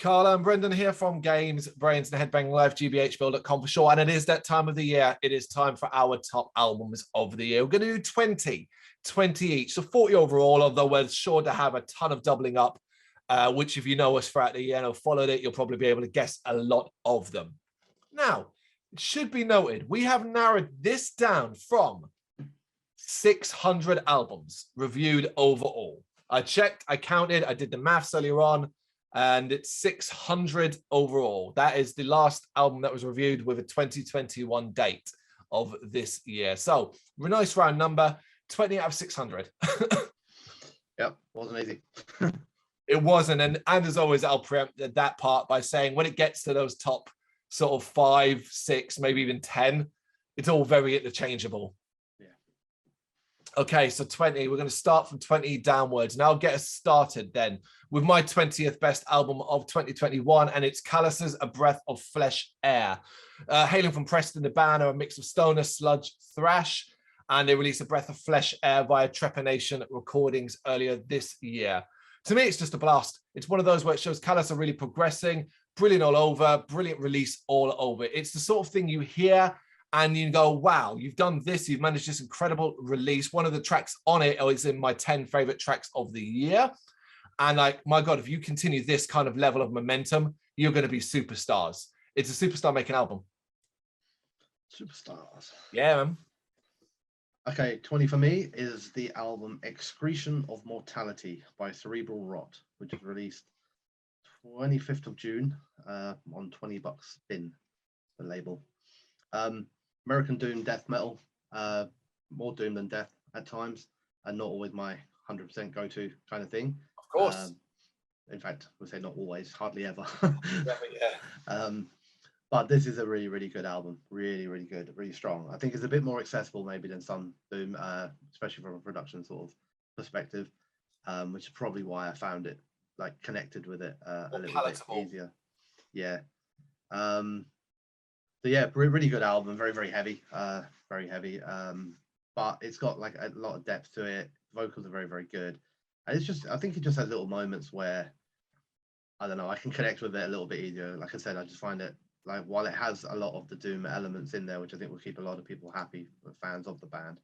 Carla and Brendan here from Games, Brains and Head-Banging Life, gbhblofficial for short. And it is that time of the year. It is time for our top albums of the year. We're going to do 20 each. So 40 overall, although we're sure to have a ton of doubling up, which if you know us throughout the year and have followed it, you'll probably be able to guess a lot of them. Now, it should be noted, we have narrowed this down from 600 albums reviewed overall. I checked, I counted, I did the maths earlier on, and it's 600 overall. That is the last album that was reviewed with a 2021 date of this year. So, a nice round number, 20 out of 600. Yep, wasn't easy. It wasn't, and as always, I'll preempt that part by saying when it gets to those top sort of 5, 6, maybe even 10, it's all very interchangeable. Okay, so 20, we're going to start from 20 downwards. And I'll get us started then with my 20th best album of 2021, and it's Carcass, A Breath of Fresh Air. Hailing from Preston, the band are a mix of stoner, sludge, thrash, and they released A Breath of Fresh Air via Trepanation Recordings earlier this year. To me, it's just a blast. It's one of those where it shows Carcass are really progressing, brilliant all over, brilliant release all over. It's the sort of thing you hear and you go, wow, you've done this, you've managed this incredible release. One of the tracks on it is in my 10 favorite tracks of the year. And like, my God, if you continue this kind of level of momentum, you're going to be superstars. It's a superstar making album. Superstars. Yeah, man. Okay, 20 for me is the album Excretion of Mortality by Cerebral, which was released 25th of June on $20 spin, the label. American doom death metal, more doom than death at times, and not always my 100% go-to kind of thing. Of course. In fact, we'll say not always, hardly ever. Yeah. But this is a really, really good album. Really, really good, really strong. I think it's a bit more accessible maybe than some doom, especially from a production sort of perspective, which is probably why I found it like connected with it a little palatable. Bit easier. Yeah. So yeah, really good album, very, very heavy, very heavy. But it's got like a lot of depth to it. Vocals are very, very good. And it's just, I think it just has little moments where, I don't know, I can connect with it a little bit easier. Like I said, I just find it, like, while it has a lot of the doom elements in there, which I think will keep a lot of people happy, the fans of the band,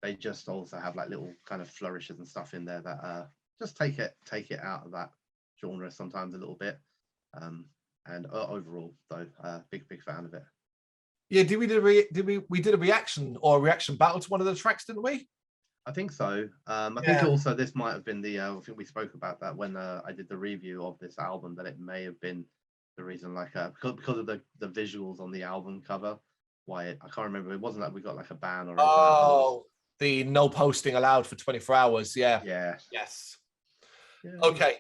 they just also have like little kind of flourishes and stuff in there that just take it out of that genre sometimes a little bit. And overall, though, big fan of it. Yeah, we did a reaction or a reaction battle to one of the tracks, didn't we? I think so. I think also this might have been the. I think we spoke about that when I did the review of this album. That it may have been the reason, like because of the visuals on the album cover. Why I can't remember. It wasn't that we got like a ban or. Oh, the no posting allowed for 24 hours. Yeah. Yeah. Yes. Yeah. Okay.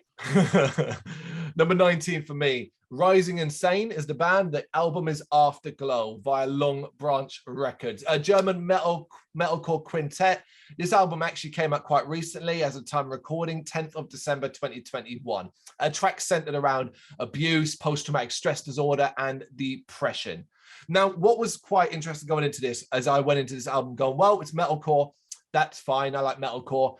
Number 19 for me. Rising Insane is the band. The album is Afterglow via Long Branch Records, a German metalcore quintet. This album actually came out quite recently as a time recording, 10th of December 2021. A track centered around abuse, post-traumatic stress disorder, and depression. Now, what was quite interesting going into this, as I went into this album going, well, it's metalcore. That's fine. I like metalcore.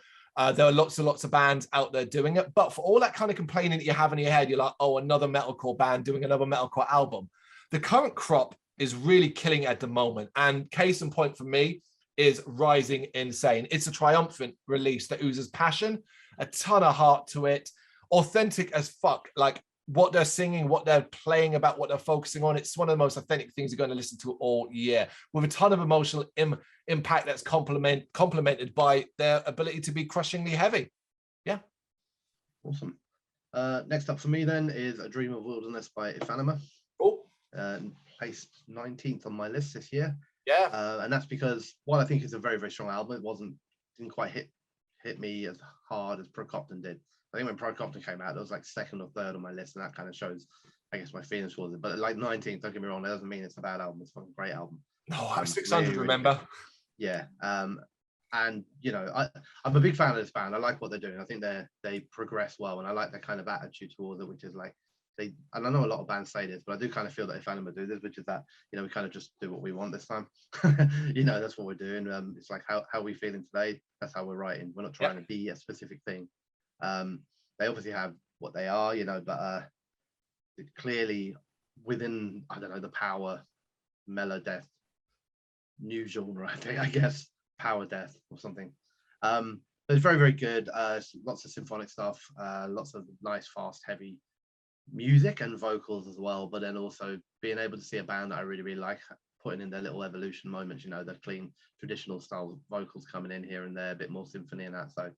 There are lots of bands out there doing it, but for all that kind of complaining that you have in your head, you're like, oh, another metalcore band doing another metalcore album. The current crop is really killing it at the moment. And case in point for me is Rising Insane. It's a triumphant release that oozes passion, a ton of heart to it, authentic as fuck. Like what they're singing, what they're playing about, what they're focusing on. It's one of the most authentic things you're going to listen to all year, with a ton of emotional impact that's complemented by their ability to be crushingly heavy. Yeah. Awesome. Next up for me then is A Dream of Wilderness by Ifanima. Oh. Placed 19th on my list this year. Yeah. And that's because, while I think it's a very, very strong album, it didn't quite hit me as hard as Procopton did. I think when Procopton came out, it was like second or third on my list, and that kind of shows, I guess, my feelings towards it. But like 19th, don't get me wrong, that doesn't mean it's a bad album. It's a fucking great album. No, I'm 600, really, remember? Really, yeah. And you know, I'm a big fan of this band. I like what they're doing. I think they progress well, and I like their kind of attitude towards it, which is like and I know a lot of bands say this, but I do kind of feel that Ifanima do this, which is that, you know, we kind of just do what we want this time. You know, that's what we're doing. It's like how we feeling today, that's how we're writing. We're not trying to be a specific thing. They obviously have what they are, you know, but clearly within, I don't know, the power mellow death new genre, I guess, power death or something. But it's very, very good. Lots of symphonic stuff, lots of nice, fast, heavy music and vocals as well. But then also being able to see a band that I really, really like, putting in their little evolution moments, you know, the clean traditional style vocals coming in here and there, a bit more symphony and that. So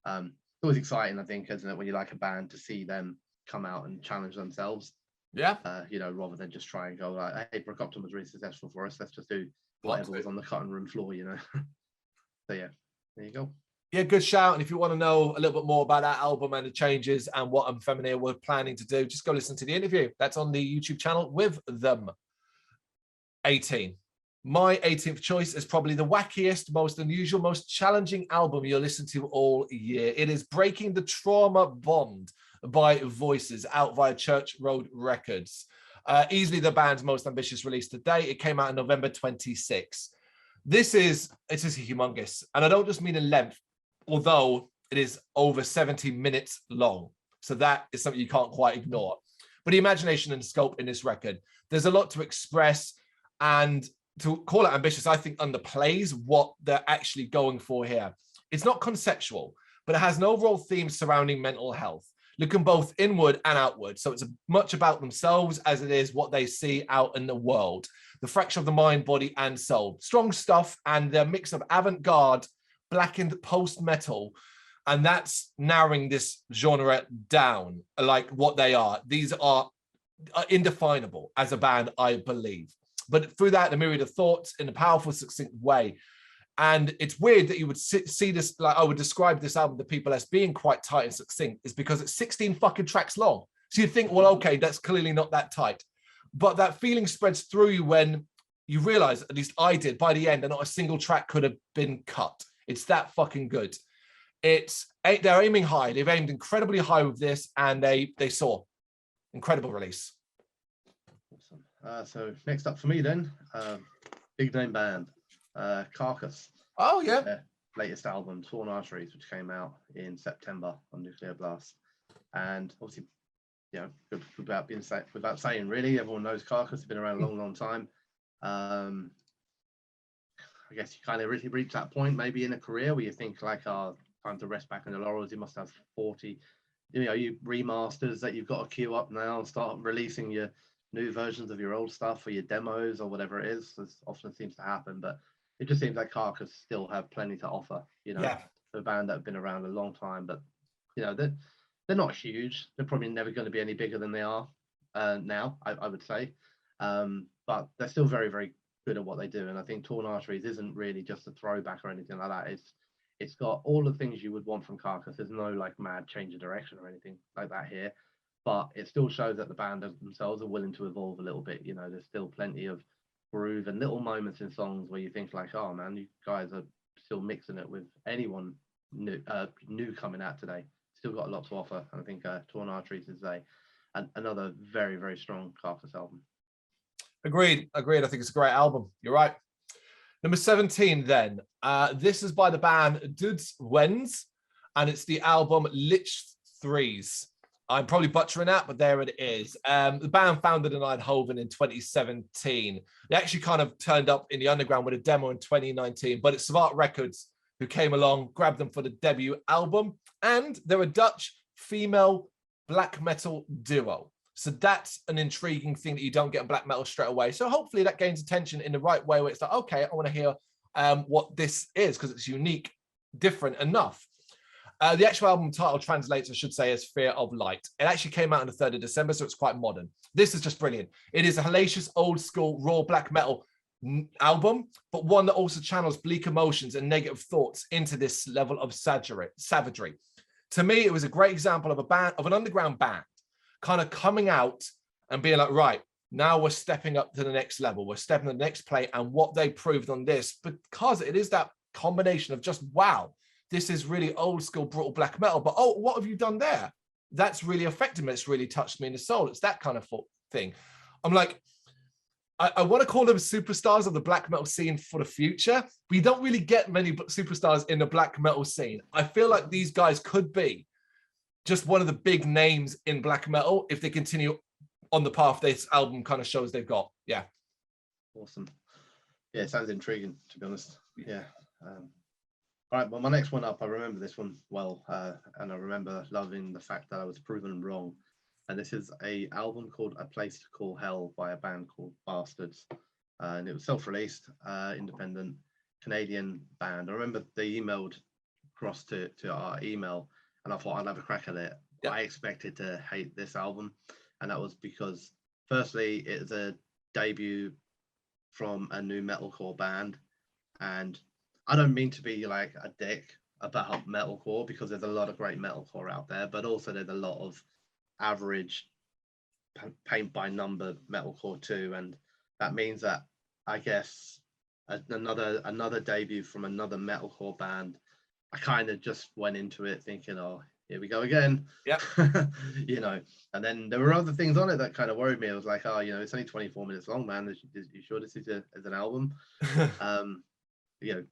it's always exciting, I think, isn't it, when you like a band to see them come out and challenge themselves. Yeah. You know, rather than just try and go like, hey, Brrraaains was really successful for us, let's just do whatever was on the cutting room floor, you know. So yeah, there you go. Yeah, good shout. And if you want to know a little bit more about that album and the changes and what Ifanima were planning to do, just go listen to the interview. That's on the YouTube channel with them. 18. My 18th choice is probably the wackiest, most unusual, most challenging album you'll listen to all year. It is Breaking the Trauma Bond by Voices, out via Church Road Records. Easily the band's most ambitious release to date. It came out in November 26. This is humongous. And I don't just mean in length, although it is over 70 minutes long. So that is something you can't quite ignore. But the imagination and scope in this record, there's a lot to express, and to call it ambitious, I think underplays what they're actually going for here. It's not conceptual, but it has an overall theme surrounding mental health, looking both inward and outward. So it's much about themselves as it is what they see out in the world. The fracture of the mind, body, and soul. Strong stuff, and their mix of avant-garde, blackened post-metal, and that's narrowing this genre down, like what they are. These are indefinable as a band, I believe. But through that, the myriad of thoughts in a powerful, succinct way. And it's weird that you would see this, like I would describe this album to people as being quite tight and succinct, is because it's 16 fucking tracks long. So you think, well, okay, that's clearly not that tight. But that feeling spreads through you when you realize, at least I did, by the end, that not a single track could have been cut. It's that fucking good. They're aiming high. They've aimed incredibly high with this, and they saw. Incredible release. Awesome. So next up for me then, big name band, Carcass. Oh yeah. Their latest album, Torn Arteries, which came out in September on Nuclear Blast. And obviously, you know, without saying really, everyone knows Carcass has been around a long, long time. I guess you kind of really reach that point maybe in a career where you think like, oh, time to rest back on the laurels. You must have 40, you know, you remasters that you've got to queue up now and start releasing your new versions of your old stuff or your demos or whatever it is. This often seems to happen, but it just seems like Carcass still have plenty to offer, you know. Yeah. A band that have been around a long time, but you know, they're not huge. They're probably never going to be any bigger than they are now, I would say. But they're still very, very good at what they do. And I think Torn Arteries isn't really just a throwback or anything like that. It's got all the things you would want from Carcass. There's no like mad change of direction or anything like that here, but it still shows that the band themselves are willing to evolve a little bit. You know, there's still plenty of groove and little moments in songs where you think like, oh man, you guys are still mixing it with anyone new coming out today. Still got a lot to offer. And I think Torn Arteries is another very, very strong Carcass album. Agreed. I think it's a great album. You're right. Number 17 then. This is by the band Dudes Wens, and it's the album Lich Threes. I'm probably butchering that, but there it is. The band founded in Eindhoven in 2017. They actually kind of turned up in the underground with a demo in 2019, but it's Savart Records who came along, grabbed them for the debut album, and they're a Dutch female black metal duo. So that's an intriguing thing that you don't get in black metal straight away. So hopefully that gains attention in the right way, where it's like, okay, I want to hear what this is because it's unique, different enough. The actual album title translates, I should say, as Fear of Light. It actually came out on the 3rd of December, so it's quite modern. This is just brilliant. It is a hellacious, old school, raw black metal album, but one that also channels bleak emotions and negative thoughts into this level of savagery. To me, it was a great example of an underground band kind of coming out and being like, right, now we're stepping up to the next level. We're stepping to the next play. And what they proved on this, because it is that combination of just, wow, this is really old school, brutal black metal. But, oh, what have you done there? That's really affected me. It's really touched me in the soul. It's that kind of thing. I'm like, I want to call them superstars of the black metal scene for the future. But you don't really get many superstars in the black metal scene. I feel like these guys could be just one of the big names in black metal if they continue on the path this album kind of shows they've got. Yeah. Awesome. Yeah, it sounds intriguing, to be honest. Yeah. All right, well, my next one up, I remember this one well, and I remember loving the fact that I was proven wrong. And this is a album called A Place to Call Hell by a band called Bastards. And it was self-released, independent Canadian band. I remember they emailed across to our email, and I thought I'd have a crack at it. Yep. I expected to hate this album, and that was because, firstly, it's a debut from a new metalcore band, and I don't mean to be like a dick about metalcore, because there's a lot of great metalcore out there, but also there's a lot of average paint by number metalcore too, and that means that I guess another debut from another metalcore band, I kind of just went into it thinking, oh, here we go again. Yeah. You know, and then there were other things on it that kind of worried me. I was like, oh, you know, it's only 24 minutes long, man. Are you sure this is an album? You know,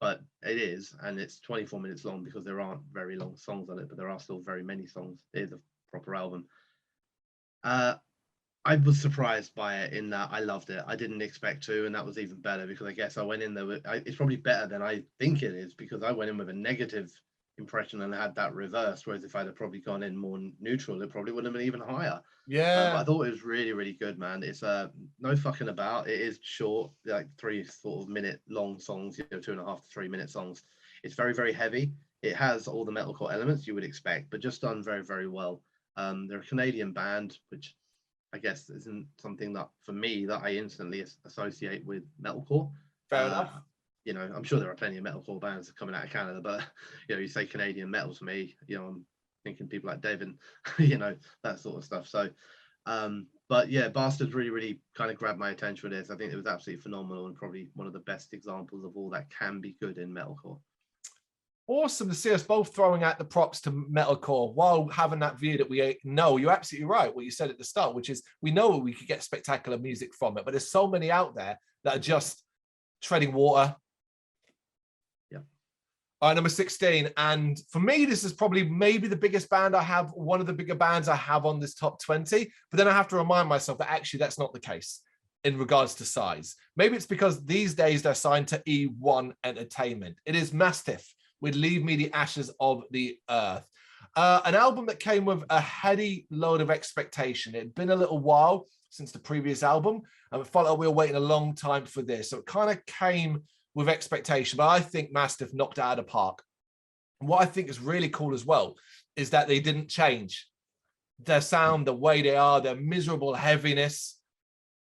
but it is, and it's 24 minutes long because there aren't very long songs on it, but there are still very many songs. It is a proper album. I was surprised by it in that I loved it. I didn't expect to, and that was even better because I guess I went in there with, it's probably better than I think it is, because I went in with a negative impression and had that reversed, whereas if I'd have probably gone in more neutral, it probably would have been even higher. Yeah. But I thought it was really, really good, man. It's no fucking about. It is short, like 3 sort of minute long songs, you know, 2.5 to 3 minute songs. It's very, very heavy. It has all the metalcore elements you would expect, but just done very, very well. They're a Canadian band, which I guess isn't something that for me that I instantly associate with metalcore. Fair enough. You know, I'm sure there are plenty of metalcore bands coming out of Canada, but you know, you say Canadian metal to me, you know, I'm thinking people like Devin, you know, that sort of stuff. So, but yeah, Bastards really, really kind of grabbed my attention with this. I think it was absolutely phenomenal and probably one of the best examples of all that can be good in metalcore. Awesome to see us both throwing out the props to metalcore while having that view that we know. You're absolutely right what you said at the start, which is we know we could get spectacular music from it, but there's so many out there that are just treading water. Yeah. All right, number 16, and for me this is probably maybe the biggest band I have, one of the bigger bands I have on this top 20, but then I have to remind myself that actually that's not the case in regards to size. Maybe it's because these days they're signed to E1 Entertainment. It is Mastiff with Leave Me the Ashes of the Earth. An album that came with a heady load of expectation. It had been a little while since the previous album, and it felt like we were waiting a long time for this. So it kind of came with expectation, but I think Mastiff knocked it out of the park. And what I think is really cool as well is that they didn't change their sound, the way they are, their miserable heaviness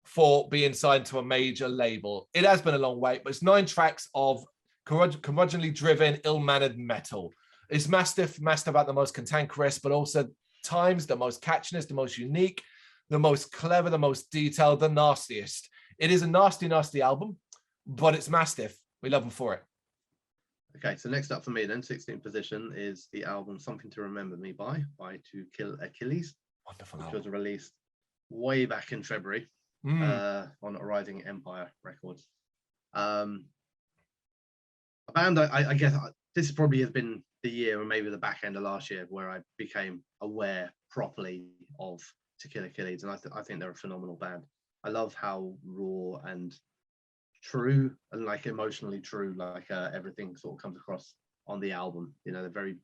for being signed to a major label. It has been a long wait, but it's 9 tracks of curmudgeonly driven, ill-mannered metal. It's Mastiff about the most cantankerous, but also times the most catchiness, the most unique, the most clever, the most detailed, the nastiest. It is a nasty, nasty album, but it's Mastiff. We love them for it. Okay, so next up for me then, 16th position is the album Something to Remember Me by To Kill Achilles. Wonderful which album. was released way back in February on Rising Empire Records. A band, I guess this probably has been the year, or maybe the back end of last year, where I became aware properly of To Kill Achilles, and I think they're a phenomenal band. I love how raw and true and like emotionally true, like everything sort of comes across on the album. You know, they're very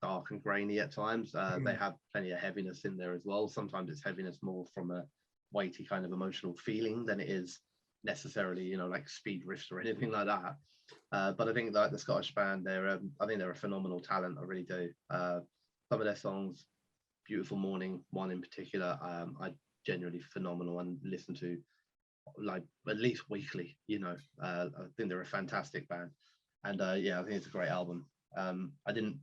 dark and grainy at times. They have plenty of heaviness in there as well. Sometimes it's heaviness more from a weighty kind of emotional feeling than it is necessarily, you know, like speed riffs or anything like that. But I think like the Scottish band, I think they're a phenomenal talent. I really do. Some of their songs, Beautiful Morning, one in particular, I genuinely phenomenal and listen to like at least weekly. You know, I think they're a fantastic band, and yeah, I think it's a great album. I didn't,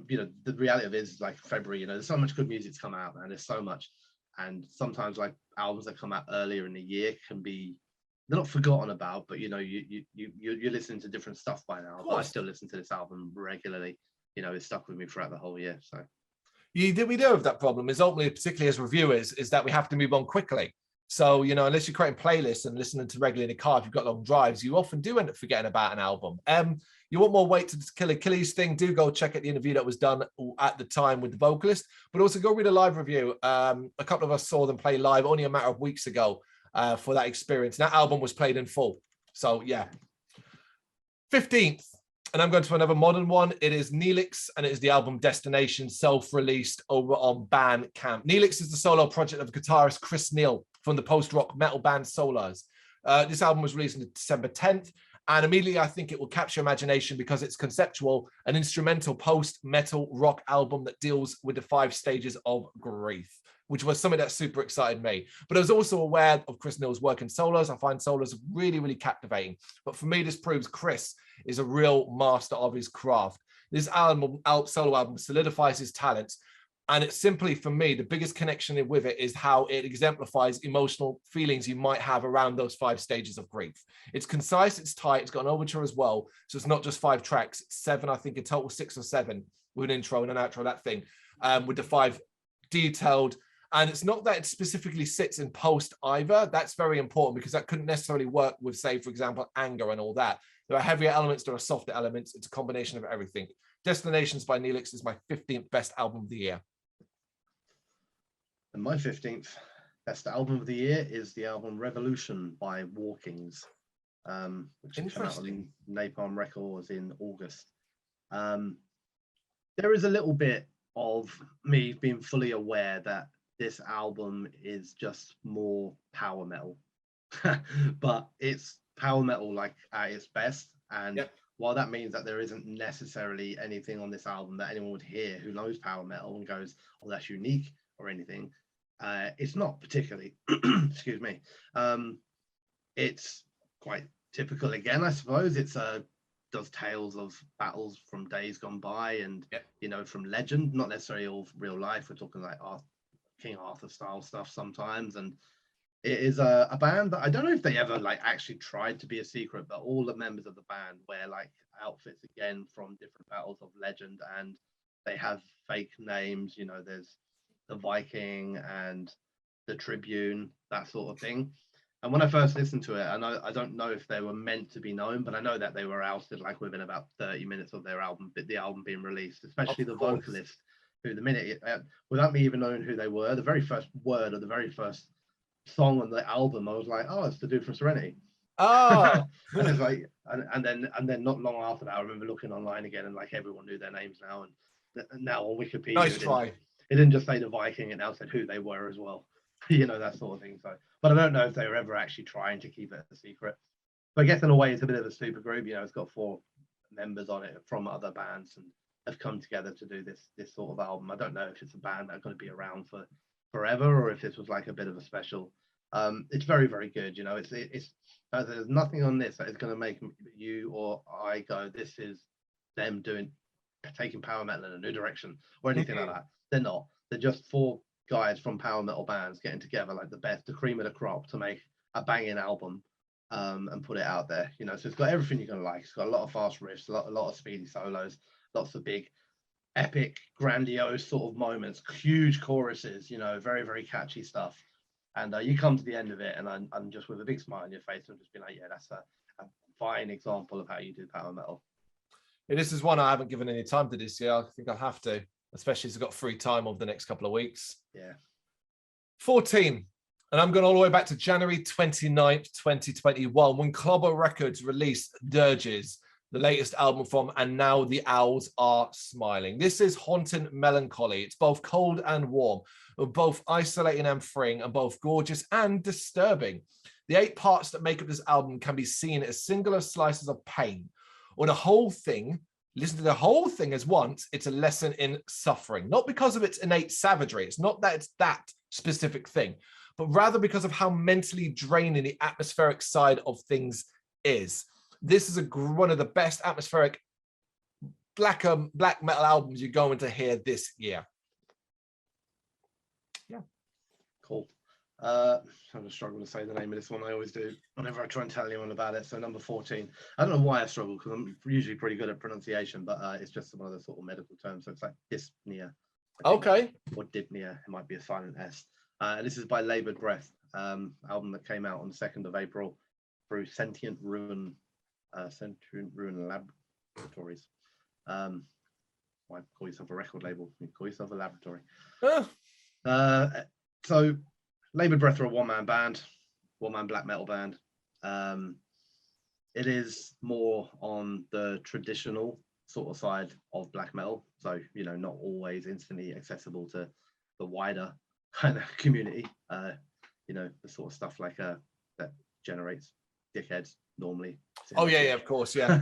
you know, the reality of it is like February. You know, there's so much good music's come out, man. There's so much, and sometimes like albums that come out earlier in the year can be, they're not forgotten about, but you know, you're listening to different stuff by now. But I still listen to this album regularly. You know, it's stuck with me throughout the whole year. So we do have that problem. Is ultimately, particularly as reviewers, is that we have to move on quickly. So, you know, unless you're creating playlists and listening to regularly in the car, if you've got long drives, you often do end up forgetting about an album. You want more weight to kill Achilles thing, do go check out the interview that was done at the time with the vocalist, but also go read a live review. A couple of us saw them play live only a matter of weeks ago for that experience. That album was played in full. So, yeah. 15th. And I'm going to another modern one. It is Neelix, and it is the album Destination, self-released over on Bandcamp. Neelix is the solo project of guitarist Chris Neal from the post-rock metal band Solars. This album was released on December 10th, and immediately I think it will capture imagination because it's conceptual, an instrumental post-metal rock album that deals with the 5 stages of grief, which was something that super excited me. But I was also aware of Chris Neal's work in solos. I find solos really, really captivating. But for me, this proves Chris is a real master of his craft. This solo album solidifies his talents. And it's simply, for me, the biggest connection with it is how it exemplifies emotional feelings you might have around those 5 stages of grief. It's concise, it's tight, it's got an overture as well. So it's not just 5 tracks, it's 7, I think, in total 6 or 7 with an intro and an outro, that thing, with the 5 detailed. And it's not that it specifically sits in post either. That's very important because that couldn't necessarily work with, say, for example, anger and all that. There are heavier elements, there are softer elements. It's a combination of everything. Destinations by Neelix is my 15th best album of the year. And my 15th best album of the year is the album Revolution by Walkings, which came out on Napalm Records in August. There is a little bit of me being fully aware that this album is just more power metal, but it's power metal like at its best. And while that means that there isn't necessarily anything on this album that anyone would hear who knows power metal and goes, oh, that's unique or anything, it's not particularly. Excuse me. It's quite typical again, I suppose. It's does tales of battles from days gone by and you know, from legend, not necessarily all real life. We're talking like King Arthur style stuff sometimes. And it is a band that I don't know if they ever like actually tried to be a secret, but all the members of the band wear like outfits again from different battles of legend, and they have fake names. You know, there's the Viking and the Tribune, that sort of thing. And when I first listened to it, I don't know if they were meant to be known, but I know that they were ousted like within about 30 minutes of their album, the album being released, especially the vocalist, who the minute, without me even knowing who they were, the very first word of the very first song on the album, I was like, oh, it's the dude from Serenity. Oh. And it's like, and then not long after that, I remember looking online again, and like everyone knew their names now. And now on Wikipedia, Nice try. It didn't just say the Viking, it now said who they were as well. You know, that sort of thing. So, but I don't know if they were ever actually trying to keep it a secret. But I guess in a way, it's a bit of a super group. You know, it's got 4 members on it from other bands and have come together to do this sort of album. I don't know if it's a band that's going to be around for forever or if this was like a bit of a special. It's very, very good. You know, it's there's nothing on this that is going to make you or I go, this is them taking power metal in a new direction or anything like that. They're not. They're just 4 guys from power metal bands getting together, like the cream of the crop, to make a banging album and put it out there. You know, so it's got everything you're gonna like. It's got a lot of fast riffs, a lot of speedy solos, lots of big, epic, grandiose sort of moments, huge choruses. You know, very, very catchy stuff. And you come to the end of it, and I'm just with a big smile on your face, and just being like, yeah, that's a fine example of how you do power metal. Yeah, this is one I haven't given any time to this year. I think I'll have to, especially as I've got free time over the next couple of weeks. Yeah. 14. And I'm going all the way back to January 29th, 2021, when Clobber Records released Dirges, the latest album from And Now the Owls Are Smiling. This is haunting melancholy. It's both cold and warm, both isolating and freeing, and both gorgeous and disturbing. The 8 parts that make up this album can be seen as singular slices of pain, or the whole thing. Listen to the whole thing as once. It's a lesson in suffering, not because of its innate savagery. It's not that it's that specific thing, but rather because of how mentally draining the atmospheric side of things is. This is one of the best atmospheric black metal albums you're going to hear this year. Yeah. Cool. I'm just struggling to say the name of this one. I always do whenever I try and tell anyone about it. So number 14. I don't know why I struggle, because I'm usually pretty good at pronunciation, but it's just one of the sort of medical terms. So it's like dyspnea. Okay. Or dypnea. It might be a silent S. And this is by Labored Breath. album that came out on the 2nd of April through Sentient Ruin Laboratories. Why call yourself a record label? You call yourself a laboratory. So Laboured Breath are a one-man black metal band. It is more on the traditional sort of side of black metal, so not always instantly accessible to the wider kind of community. The sort of stuff like that generates dickheads normally. Oh yeah, of course, yeah.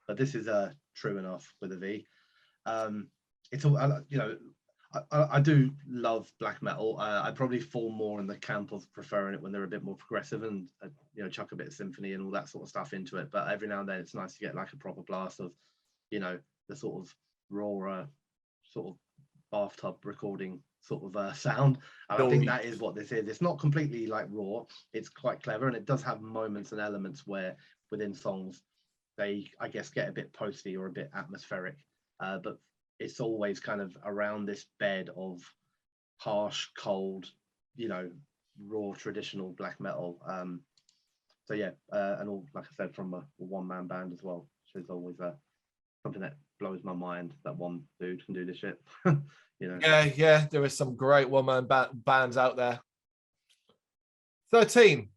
But this is true enough with a V. It's all I do love black metal. I probably fall more in the camp of preferring it when they're a bit more progressive and chuck a bit of symphony and all that sort of stuff into it. But every now and then it's nice to get like a proper blast of the sort of raw sort of bathtub recording sort of sound. And I think that is what this is. It's not completely like raw. It's quite clever, and it does have moments and elements where within songs they, I guess, get a bit posty or a bit atmospheric. But it's always kind of around this bed of harsh, cold, raw traditional black metal. So yeah, and all, like I said, from a one-man band as well, which is always something that blows my mind, that one dude can do this shit. Yeah, there are some great one-man bands out there. 13,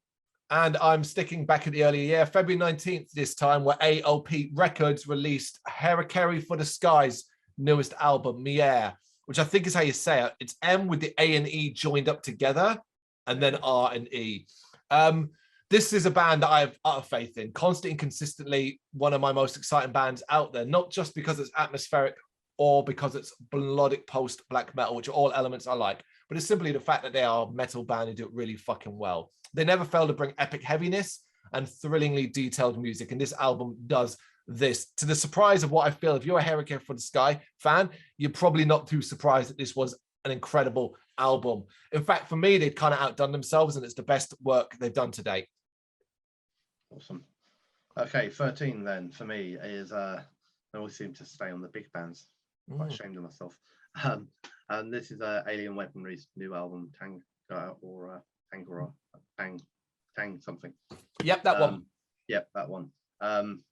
and I'm sticking back at the earlier year, February 19th this time, where AOP Records released Hereditary for the Sky's newest album, Mier, which I think is how you say it. It's M with the A and E joined up together, and then R and E. This is a band that I have utter faith in, constantly and consistently one of my most exciting bands out there, not just because it's atmospheric or because it's melodic post-black metal, which are all elements I like, but it's simply the fact that they are a metal band who do it really fucking well. They never fail to bring epic heaviness and thrillingly detailed music, and this album does this, to the surprise of what I feel. If you're a Hereditary for the Sky fan, you're probably not too surprised that this was an incredible album. In fact, for me, they've kind of outdone themselves, and it's the best work they've done to date. Awesome. Okay, 13 then for me is I always seem to stay on the big bands. Quite ashamed of myself. And this is Alien Weaponry's new album, Tanga or Tangara, Tang something. Yep, that one. Yep, that one. Come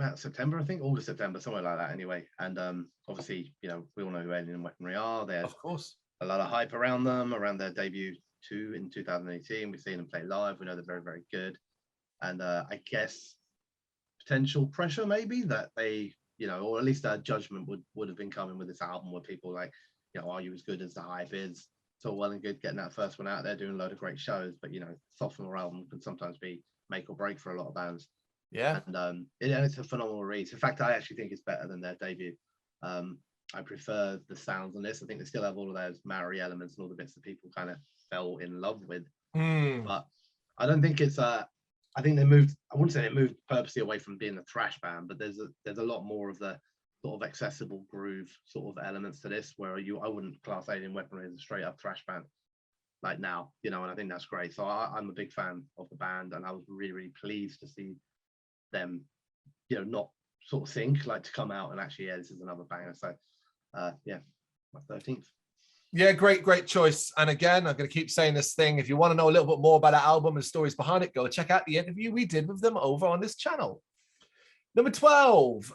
out September, I think, August, September, somewhere like that. Anyway, and obviously, we all know who Alien Weaponry are. There's of course a lot of hype around them, around their debut too in 2018. We've seen them play live. We know they're very, very good. And I guess potential pressure maybe that they, or at least a judgment would have been coming with this album, where people like, are you as good as the hype is? It's all well and good getting that first one out there, doing a load of great shows, but sophomore album can sometimes be make or break for a lot of bands. Yeah. And it's a phenomenal release. In fact, I actually think it's better than their debut. I prefer the sounds on this. I think they still have all of those Maori elements and all the bits that people kind of fell in love with. But I don't think it's I think they moved, I wouldn't say they moved purposely away from being a thrash band, but there's a lot more of the sort of accessible groove sort of elements to this, where I wouldn't class Alien Weaponry as a straight up thrash band like now, and I think that's great. So I'm a big fan of the band, and I was really, really pleased to see them, not sort of think, like to come out and actually, this is another banger. So yeah, my 13th. Yeah, great choice. And again, I'm going to keep saying this thing. If you want to know a little bit more about that album and stories behind it, go check out the interview we did with them over on this channel. Number 12,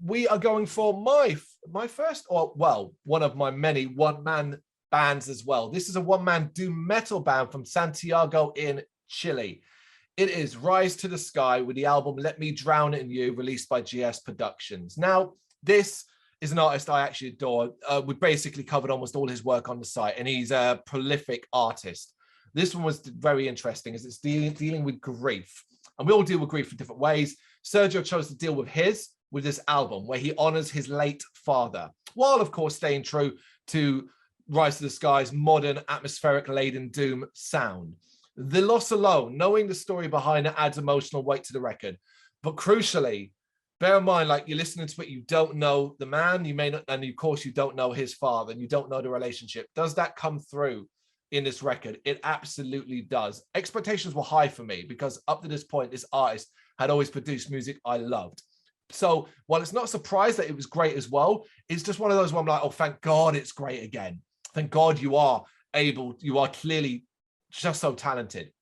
we are going for my first, or well, one of my many one-man bands as well. This is a one-man doom metal band from Santiago in Chile. It is Rise to the Sky with the album Let Me Drown in You, released by GS Productions. Now, this is an artist I actually adore. We basically covered almost all his work on the site, and he's a prolific artist. This one was very interesting, as it's dealing with grief. And we all deal with grief in different ways. Sergio chose to deal with this album, where he honors his late father, while of course staying true to Rise to the Sky's modern, atmospheric, laden doom sound. The loss alone, knowing the story behind it, adds emotional weight to the record. But crucially, bear in mind, like, you're listening to it, you don't know the man, you may not, and of course you don't know his father, and you don't know the relationship. Does that come through in this record? It absolutely does. Expectations were high for me, because up to this point, this artist had always produced music I loved. So while it's not a surprise that it was great as well, it's just one of those where I'm like, oh, thank God it's great again. Thank God you are clearly just so talented.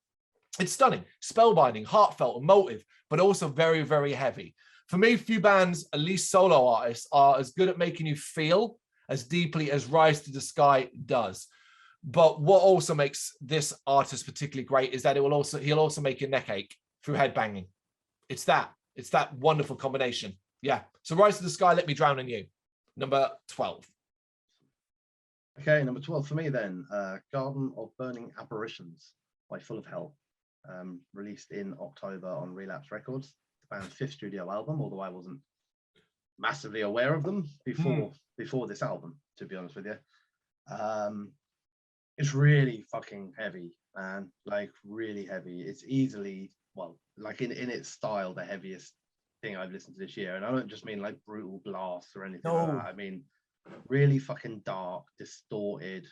It's stunning, spellbinding, heartfelt, emotive, but also very, very heavy. For me, few bands, at least solo artists, are as good at making you feel as deeply as Rise to the Sky does. But what also makes this artist particularly great is that he'll also make your neck ache through headbanging. It's that wonderful combination. Yeah. So Rise to the Sky, Let Me Drown in You. Number 12. Okay, number 12 for me then, Garden of Burning Apparitions by Full of Hell, released in October on Relapse Records. The band's 5th studio album, although I wasn't massively aware of them before this album, to be honest with you. It's really fucking heavy, man, like really heavy. It's easily, well, like in its style, the heaviest thing I've listened to this year. And I don't just mean like brutal blasts or anything like that. I mean really fucking dark, distorted,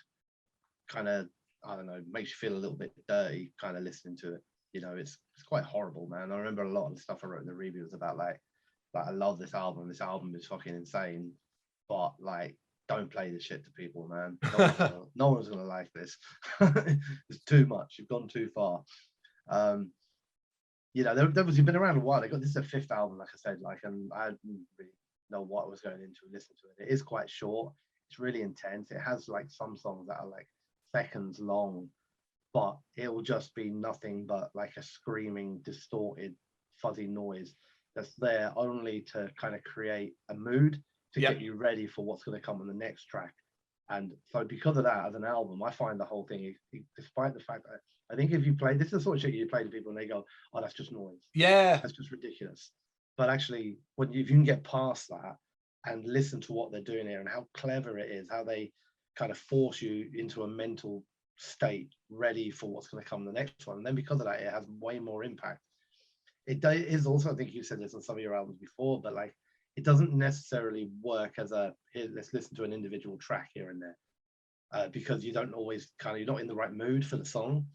kind of, I don't know, makes you feel a little bit dirty kind of listening to it. You know, it's quite horrible, man. I remember a lot of the stuff I wrote in the reviews about like I love this album. This album is fucking insane, but like, don't play this shit to people, man. No one's gonna like this. It's too much. You've gone too far. You know, you've been around a while. This is their 5th album, like I said, like, and I didn't really know what I was going into and listen to it. It is quite short. It's really intense. It has like some songs that are like seconds long, but it will just be nothing but like a screaming, distorted, fuzzy noise that's there only to kind of create a mood to get you ready for what's going to come on the next track. And so because of that, as an album, I find the whole thing, despite the fact that I think if you play, this is the sort of shit you play to people and they go, oh, that's just noise. Yeah. That's just ridiculous. But actually, if you can get past that and listen to what they're doing here and how clever it is, how they kind of force you into a mental state ready for what's going to come in the next one. And then because of that, it has way more impact. It is also, I think you said this on some of your albums before, but like, it doesn't necessarily work as here, let's listen to an individual track here and there, because you don't always you're not in the right mood for the song.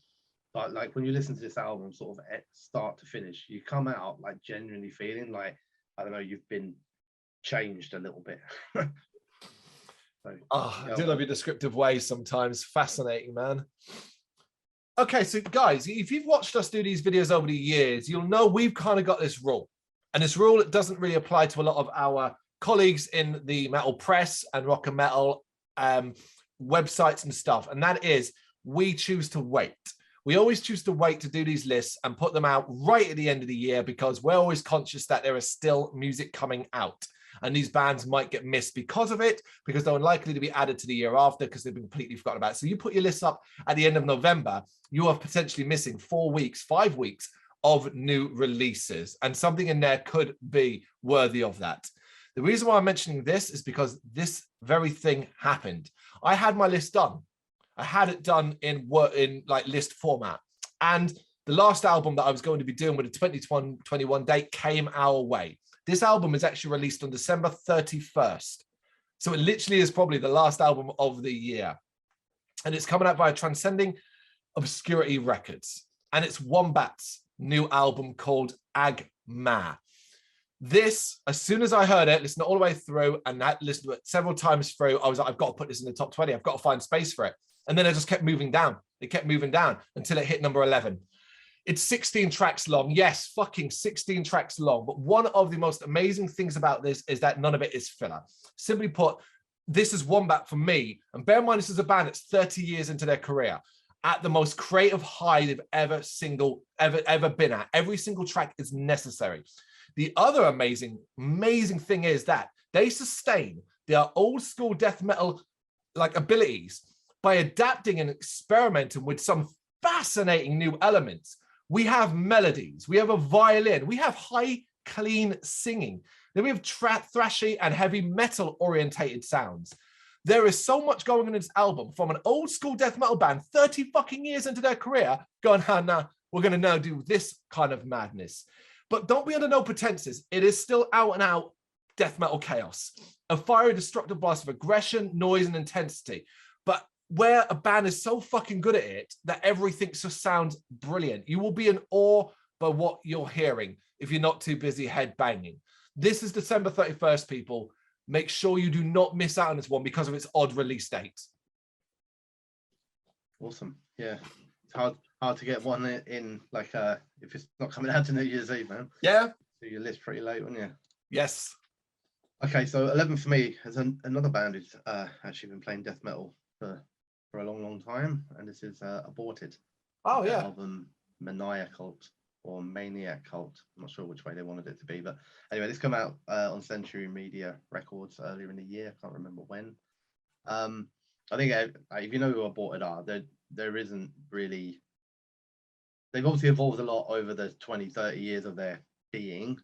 But like when you listen to this album sort of start to finish, you come out like genuinely feeling like, I don't know, you've been changed a little bit. So, I do love your descriptive ways sometimes. Fascinating, man. Okay, so guys, if you've watched us do these videos over the years, you'll know we've kind of got this rule. And this rule, it doesn't really apply to a lot of our colleagues in the metal press and rock and metal websites and stuff. And that is, we choose to wait. We always choose to wait to do these lists and put them out right at the end of the year because we're always conscious that there is still music coming out. And these bands might get missed because of it, because they're unlikely to be added to the year after because they've been completely forgotten about. So you put your lists up at the end of November, you are potentially missing 4 weeks, 5 weeks of new releases, and something in there could be worthy of that. The reason why I'm mentioning this is because this very thing happened. I had my list done. I had it done in like list format, and the last album that I was going to be doing with the 2021 date came our way. This album is actually released on December 31st. So it literally is probably the last album of the year. And it's coming out via Transcending Obscurity Records. And it's Wombat's new album called Agma. This, as soon as I heard it, listened all the way through and I listened to it several times through, I was like, I've got to put this in the top 20. I've got to find space for it. And then it just kept moving down. It kept moving down until it hit number 11. It's 16 tracks long. Yes, fucking 16 tracks long. But one of the most amazing things about this is that none of it is filler. Simply put, this is Wombat for me. And bear in mind, this is a band that's 30 years into their career at the most creative high they've ever been at. Every single track is necessary. The other amazing thing is that they sustain their old school death metal like abilities by adapting and experimenting with some fascinating new elements. We have melodies, we have a violin, we have high, clean singing. Then we have thrashy and heavy metal orientated sounds. There is so much going on in this album from an old school death metal band 30 fucking years into their career going, nah, we're going to now do this kind of madness. But don't be under no pretenses. It is still out and out death metal chaos. A fiery, destructive blast of aggression, noise, and intensity. But where a band is so fucking good at it that everything just sounds brilliant. You will be in awe by what you're hearing if you're not too busy headbanging. This is December 31st, people. Make sure you do not miss out on this one because of its odd release date. Awesome. Yeah, it's hard to get one in like if it's not coming out to New Year's Eve, man. Yeah. So your list pretty late, wouldn't you? Yes. Okay, so 11 for me is another band who's actually been playing death metal for a long time, and this is Aborted. Oh yeah. Album Maniacult or Maniac Cult. I'm not sure which way they wanted it to be, but anyway, this came out on Century Media Records earlier in the year. I can't remember when. I think if you know who Aborted are, there isn't really. They've obviously evolved a lot over the 20-30 years of their being.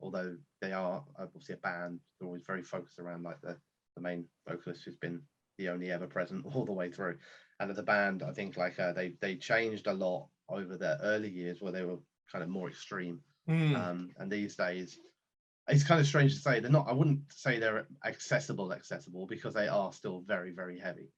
Although they are obviously a band, they're always very focused around like the main vocalist who's been the only ever present all the way through. And as a band, I think like they changed a lot over their early years where they were kind of more extreme. And these days, it's kind of strange to say they're not. I wouldn't say they're accessible because they are still very, very heavy.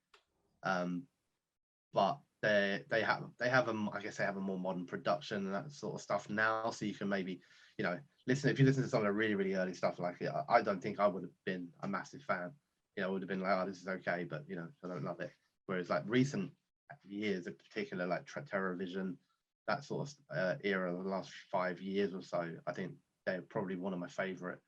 But they have I guess they have a more modern production and that sort of stuff now. So you can maybe, you know, if you listen to some of the really, really early stuff, like I don't think I would have been a massive fan. You know, I would have been like, oh, this is okay, but you know, I don't love it. Whereas like recent years in particular, like Terror Vision, that sort of era of the last 5 years or so, I think they're probably one of my favorite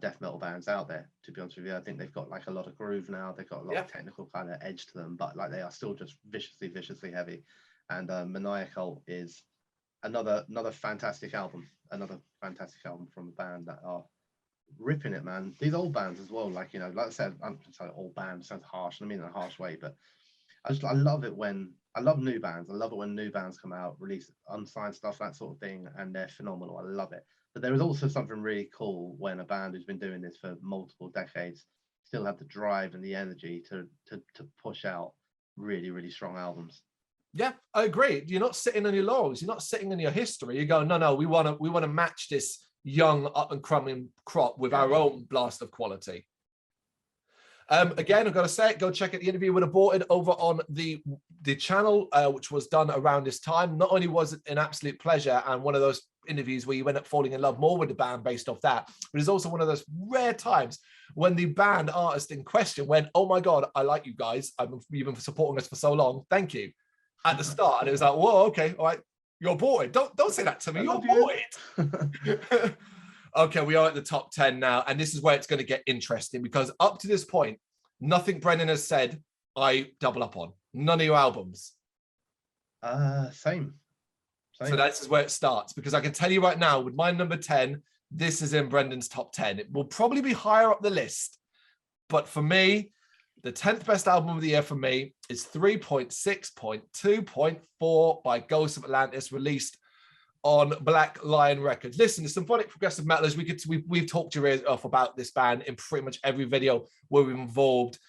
death metal bands out there, to be honest with you. I think they've got like a lot of groove now, they've got a lot of technical kind of edge to them, but like they are still just viciously heavy. And Maniacal is another fantastic album from a band that are ripping it, man. These old bands as well, like, you know, like I said, I'm sorry, old band sounds harsh, I mean in a harsh way, but I love it when I love new bands. I love it when new bands come out, release unsigned stuff, that sort of thing, and they're phenomenal. I love it. But there is also something really cool when a band who's been doing this for multiple decades still have the drive and the energy to push out really, really strong albums. Yeah, I agree. You're not sitting on your laurels. You're not sitting on your history. You go, no, we want to match this young up and coming crop with our own blast of quality. Again, I've got to say it, go check out the interview with Aborted over on the channel, which was done around this time. Not only was it an absolute pleasure and one of those interviews where you end up falling in love more with the band based off that, but it's also one of those rare times when the band artist in question went, oh my God, I like you guys. You've been supporting us for so long. Thank you. At the start. And it was like, whoa, okay, all right, you're Aborted. Don't say that to me. You're Aborted. Okay, we are at the top 10 now, and this is where it's going to get interesting because up to this point, nothing Brendan has said I double up on. None of your albums. Same. So that's where it starts, because I can tell you right now, with my number 10, this is in Brendan's top 10. It will probably be higher up the list, but for me, the 10th best album of the year for me is 3.6.2.4 by Ghosts of Atlantis, released on Black Lion Records. Listen, the symphonic progressive metalers, we've talked your ears off about this band in pretty much every video where we've involved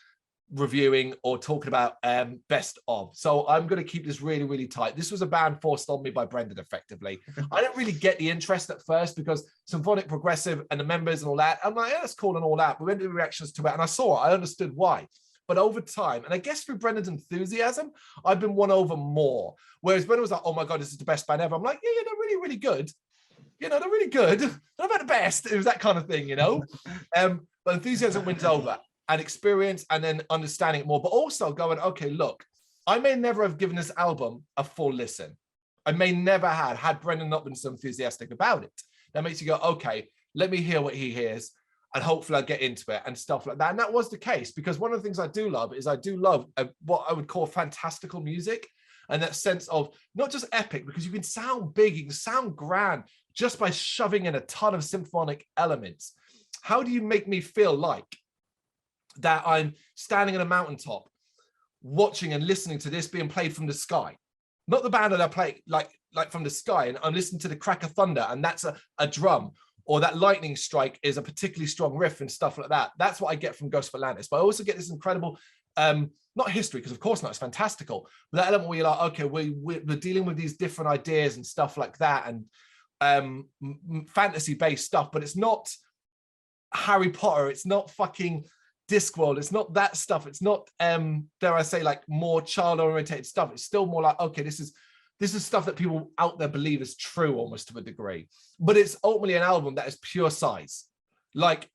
reviewing or talking about best of. So I'm going to keep this really, really tight. This was a band forced on me by Brendan, effectively. I didn't really get the interest at first because symphonic progressive and the members and all that, I'm like, yeah, that's cool and all that. We went to the reactions to it and I saw it. I understood why. But over time, and I guess through Brendan's enthusiasm, I've been won over more. Whereas Brendan was like, oh my God, this is the best band ever. I'm like, yeah, they're really, really good. You know, they're really good. They're about the best. It was that kind of thing, you know? But enthusiasm wins over, and experience, and then understanding it more. But also going, okay, look, I may never have given this album a full listen. I may never had Brendan not been so enthusiastic about it. That makes you go, okay, let me hear what he hears, and hopefully I'll get into it and stuff like that. And that was the case, because one of the things I do love is I do love what I would call fantastical music, and that sense of not just epic, because you can sound big, you can sound grand just by shoving in a ton of symphonic elements. How do you make me feel like that I'm standing on a mountaintop watching and listening to this being played from the sky? Not the band that I play like from the sky, and I'm listening to the crack of thunder and that's a drum, or that lightning strike is a particularly strong riff and stuff like that. That's what I get from Ghost of Atlantis. But I also get this incredible, not history, because of course not, it's fantastical, but that element where you're like, okay, we're dealing with these different ideas and stuff like that, and fantasy-based stuff, but it's not Harry Potter, it's not fucking Discworld, it's not that stuff, it's not, dare I say, like more child-oriented stuff. It's still more like, okay, this is stuff that people out there believe is true almost to a degree, but it's ultimately an album that is pure size. Like,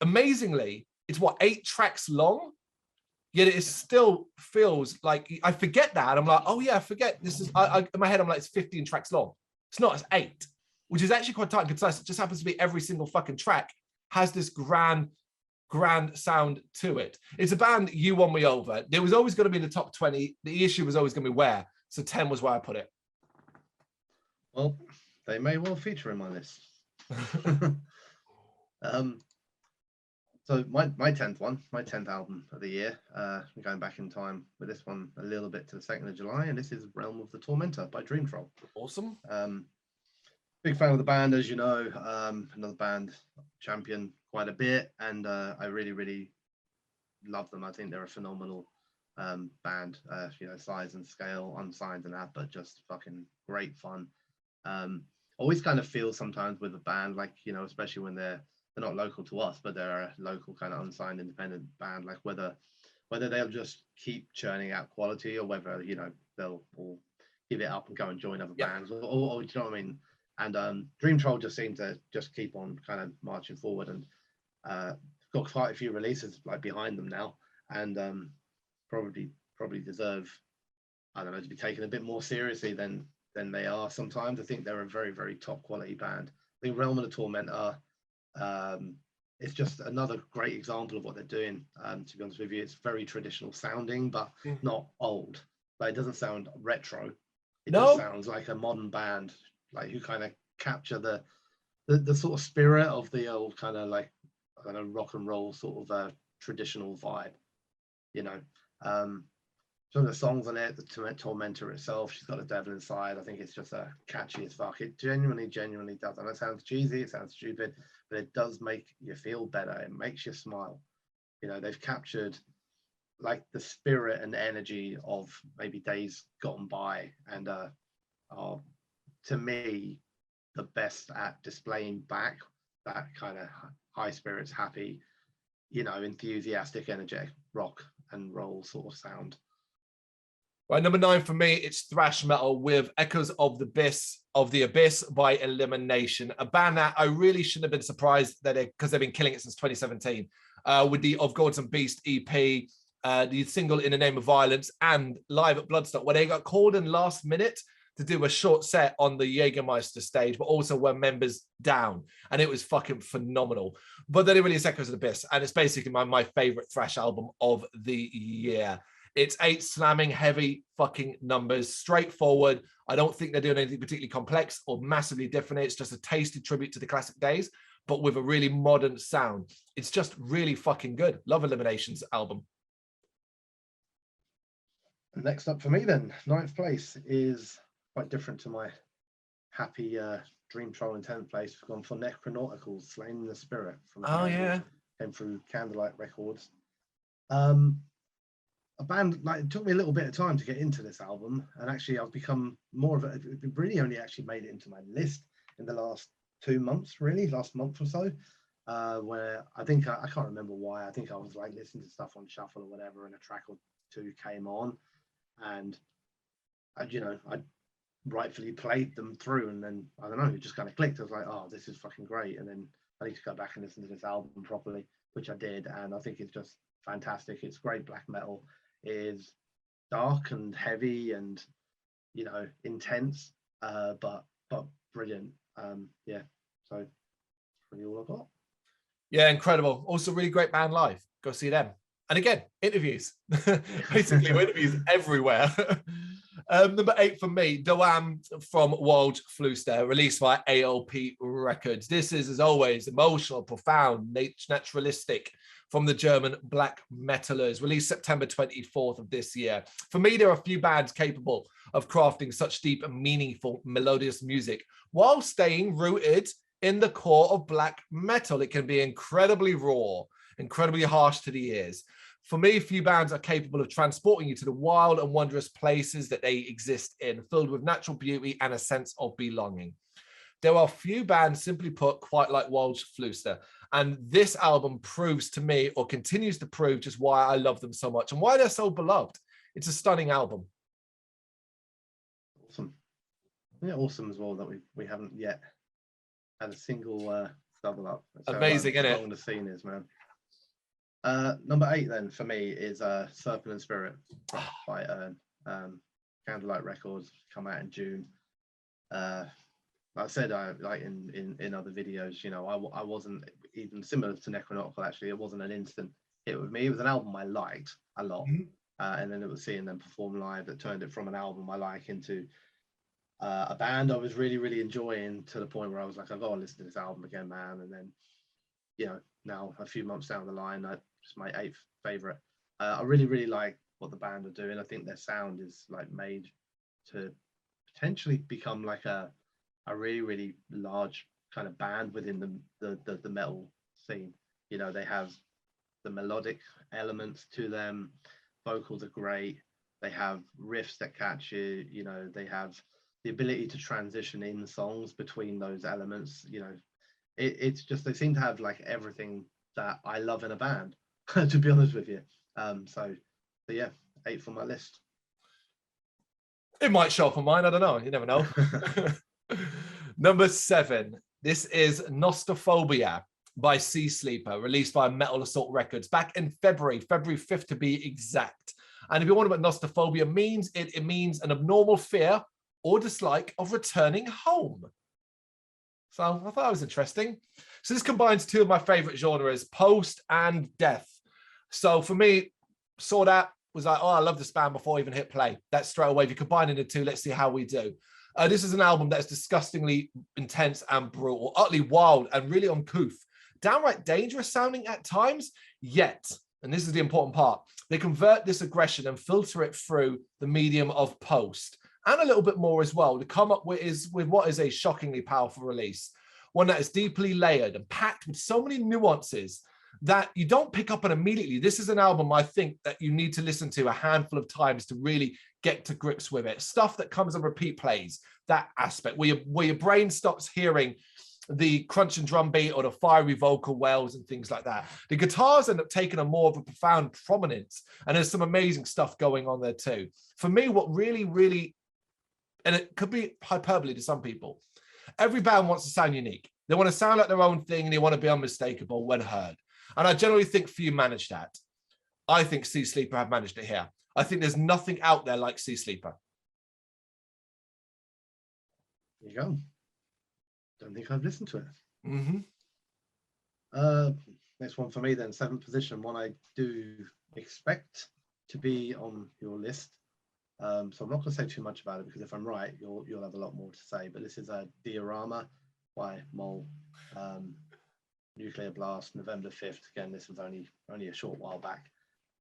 amazingly, it's what, 8 tracks long, Yet it still feels like I forget that. I'm like, oh yeah, I forget this is, in my head, I'm like, it's 15 tracks long. It's not, it's 8, which is actually quite tight and concise. It just happens to be every single fucking track has this grand sound to it. It's a band you won me over. It was always going to be in the top 20. The issue was always going to be where. So 10 was where I put it. Well, they may well feature in my list. So my 10th one, my 10th album of the year, I'm going back in time with this one a little bit to the 2nd of July, and this is Realm of the Tormentor by Dreamtrop. Awesome. Big fan of the band, as you know. Another band champion quite a bit, and I really, really love them. I think they're a phenomenal band, you know, size and scale, unsigned and that, but just fucking great fun. Always kind of feel sometimes with a band, like, you know, especially when they're not local to us, but they're a local kind of unsigned independent band, like whether they'll just keep churning out quality or whether, you know, they'll all give it up and go and join other bands, or do you know what I mean? And Dreamtrop just seem to just keep on kind of marching forward, and got quite a few releases like behind them now, and probably deserve, I don't know, to be taken a bit more seriously than they are sometimes. I think they're a very, very top quality band. I think Realm of the Tormentor, it's just another great example of what they're doing. To be honest with you, it's very traditional sounding, but not old. Like, it doesn't sound retro. It just sounds like a modern band, like who kind of capture the sort of spirit of the old kind of like, I don't know, rock and roll sort of traditional vibe, you know. Some of the songs on it, the Tormentor itself, she's got a devil inside. I think it's just a catchy as fuck. It genuinely does. And it sounds cheesy, it sounds stupid, but it does make you feel better. It makes you smile. You know, they've captured like the spirit and energy of maybe days gone by, and are, to me, the best at displaying back that kind of high spirits, happy, you know, enthusiastic, energetic rock and roll sort of sound. Right, number 9 for me, it's thrash metal with Echoes of the Abyss by Elimination, a band that I really shouldn't have been surprised that because they've been killing it since 2017 with the Of Gods and Beast EP, the single In the Name of Violence, and live at Bloodstock, where they got called in last minute to do a short set on the Jägermeister stage, but also were members down, and it was fucking phenomenal. But then it released Echoes of the Abyss, and it's basically my favorite thrash album of the year. It's 8 slamming, heavy fucking numbers, straightforward. I don't think they're doing anything particularly complex or massively different. It's just a tasty tribute to the classic days, but with a really modern sound. It's just really fucking good. Love Elimination's album. Next up for me then, 9th place is quite different to my happy Dreamtrop in 10th place. We've gone for Necronautical's Slain in the Spirit from came through Candlelight Records. A band, like, it took me a little bit of time to get into this album, and actually I've become more of it really only actually made it into my list in the last 2 months, really, last month or so, where I think I can't remember why. I think I was like listening to stuff on shuffle or whatever, and a track or two came on, and you know, I rightfully played them through, and then I don't know, it just kind of clicked. I was like, oh, this is fucking great, and then I need to go back and listen to this album properly, which I did, and I think it's just fantastic. It's great black metal. Is dark and heavy and, you know, intense, but brilliant. Yeah, so that's really all I've got. Yeah, incredible. Also really great band live. Go see them. And again, interviews. Basically interviews everywhere. Number 8 for me, Doam from World Fluster, released by ALP Records. This is, as always, emotional, profound, naturalistic, from the German black metalers, released September 24th of this year. For me, there are a few bands capable of crafting such deep and meaningful melodious music while staying rooted in the core of black metal. It can be incredibly raw, incredibly harsh to the ears. For me, few bands are capable of transporting you to the wild and wondrous places that they exist in, filled with natural beauty and a sense of belonging. There are few bands, simply put, quite like World Fluster. And this album proves to me, or continues to prove, just why I love them so much and why they're so beloved. It's a stunning album. Awesome. Yeah, awesome as well that we haven't yet had a single double up. Amazing, isn't it? Long the scene is, man. Number 8 then for me is Serpent and Spirit by Candlelight Records, come out in June. Like I said, like in other videos, you know, I wasn't even similar to Necronautical. Actually, it wasn't an instant hit with me. It was an album I liked a lot, and then it was seeing them perform live that turned it from an album I like into a band I was really enjoying, to the point where I was like, I've got to listen to this album again, man. And then, you know, now a few months down the line, it's my 8th favorite. I really like what the band are doing. I think their sound is like made to potentially become like a really large kind of band within the metal scene. You know, they have the melodic elements to them, vocals are great, they have riffs that catch you, you know, they have the ability to transition in songs between those elements. You know, it's just, they seem to have like everything that I love in a band, to be honest with you. So yeah, 8 for my list. It might show up on mine, I don't know, you never know. Number 7, this is Nostophobia by Sea Sleeper, released by Metal Assault Records back in February 5th to be exact. And if you wonder what Nostophobia means, it means an abnormal fear or dislike of returning home. So I thought that was interesting. So this combines 2 of my favorite genres, post and death. So for me, saw that, was like, oh, I love this band before I even hit play. That's straight away. If you combine the 2, let's see how we do. This is an album that is disgustingly intense and brutal, utterly wild and really uncouth, downright dangerous sounding at times, yet, and this is the important part, they convert this aggression and filter it through the medium of post, and a little bit more as well, to come up with what is a shockingly powerful release. One that is deeply layered and packed with so many nuances that you don't pick up on immediately. This is an album I think that you need to listen to a handful of times to really get to grips with it. Stuff that comes on repeat plays, that aspect where your brain stops hearing the crunch and drum beat or the fiery vocal wells and things like that. The guitars end up taking a more of a profound prominence, and there's some amazing stuff going on there too. For me, what really, and it could be hyperbole to some people, every band wants to sound unique. They want to sound like their own thing and they want to be unmistakable when heard. And I generally think few manage that. I think Sea Sleeper have managed it here. I think there's nothing out there like Sea Sleeper. There you go. Don't think I've listened to it. Mm-hmm. Next one for me then, 7th position, one I do expect to be on your list. So I'm not going to say too much about it, because if I'm right, you'll have a lot more to say. But this is Diorama by Mole. Nuclear Blast, November 5th. Again, this was only a short while back.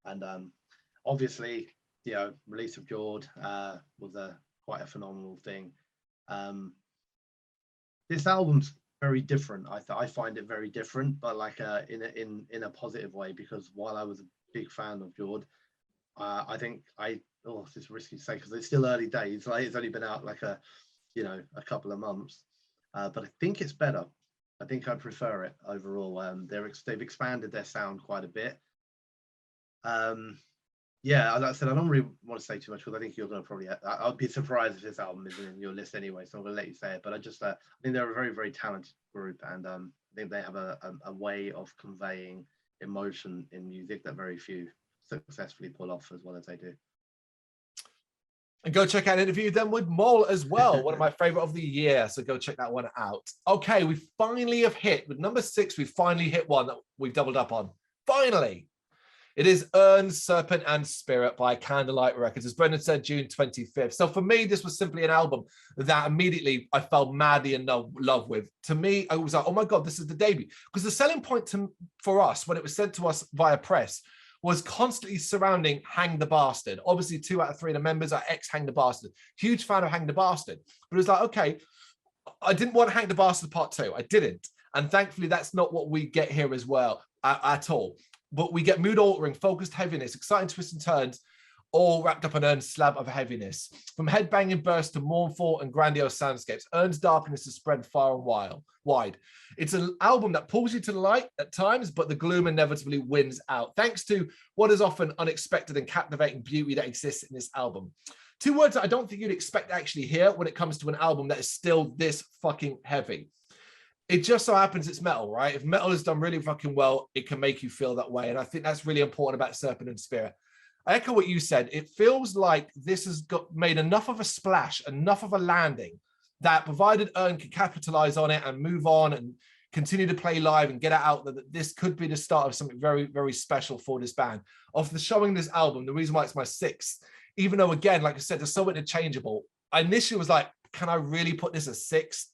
And obviously, you know, release of Jord was quite a phenomenal thing. This album's very different. I find it very different, but like in a positive way, because while I was a big fan of Jord, I think this is risky to say because it's still early days. Like, it's only been out like a couple of months, but I think it's better. I think I prefer it overall. They've expanded their sound quite a bit. Yeah, like I said, I don't really want to say too much because I think you're going to probably, I'll be surprised if this album isn't in your list anyway, so I'm going to let you say it. But I think they're a very talented group, and I think they have a way of conveying emotion in music that very few successfully pull off as well as they do. And go check out an interview then with Mole as well, one of my favorite of the year. So go check that one out. Okay, we finally have hit, with number 6, we finally hit one that we've doubled up on. Finally. It is Serpent and Spirit by Candlelight Records. As Brendan said, June 25th. So for me, this was simply an album that immediately I fell madly in love with. To me, I was like, oh my God, this is the debut. Because the selling point for us, when it was sent to us via press, was constantly surrounding Hang the Bastard. Obviously, 2 out of 3 of the members are ex-Hang the Bastard. Huge fan of Hang the Bastard. But it was like, okay, I didn't want Hang the Bastard Part 2. I didn't. And thankfully, that's not what we get here as well at all. But we get mood-altering, focused heaviness, exciting twists and turns, all wrapped up in Ern's slab of heaviness. From head-banging bursts to mournful and grandiose soundscapes, Ern's darkness is spread far and wide. It's an album that pulls you to the light at times, but the gloom inevitably wins out, thanks to what is often unexpected and captivating beauty that exists in this album. 2 words that I don't think you'd expect to actually hear when it comes to an album that is still this fucking heavy. it just so happens it's metal, right? If metal is done really fucking well, it can make you feel that way. And I think that's really important about Serpent and Spirit. I echo what you said. It feels like this has got made enough of a splash, enough of a landing, that provided Ern can capitalize on it and move on and continue to play live and get it out there, that this could be the start of something very, very special for this band. After showing this album, the reason why it's my 6th, even though, again, like I said, there's so much interchangeable, I initially was like, can I really put this as 6th?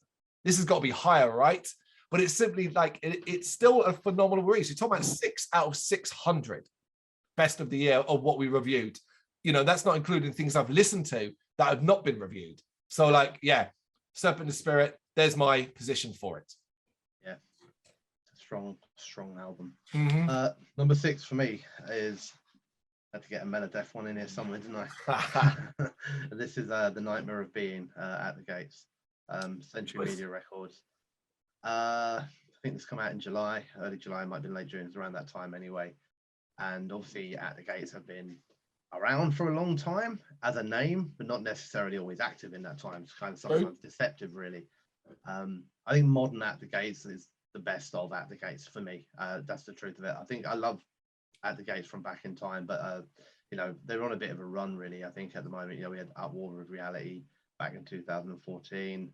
This has got to be higher, right? But it's simply like, it's still a phenomenal release. You're talking about 6 out of 600 best of the year of what we reviewed. You know, that's not including things I've listened to that have not been reviewed. So like, yeah, Serpent and Spirit, there's my position for it. Yeah, strong album. Mm-hmm. Number 6 for me is, I had to get a Meladeth one in here somewhere, didn't I? This is The Nightmare of Being, At the Gates, Century Media Records. I think this come out in July, early July, might be late June, it's around that time anyway. And obviously At the Gates have been around for a long time as a name, but not necessarily always active in that time. It's kind of sometimes deceptive, really. I think modern At the Gates is the best of At the Gates for me. That's the truth of it. I think I love At the Gates from back in time, but you know, they're on a bit of a run, really. I think at the moment, you know, we had At War with Reality back in 2014.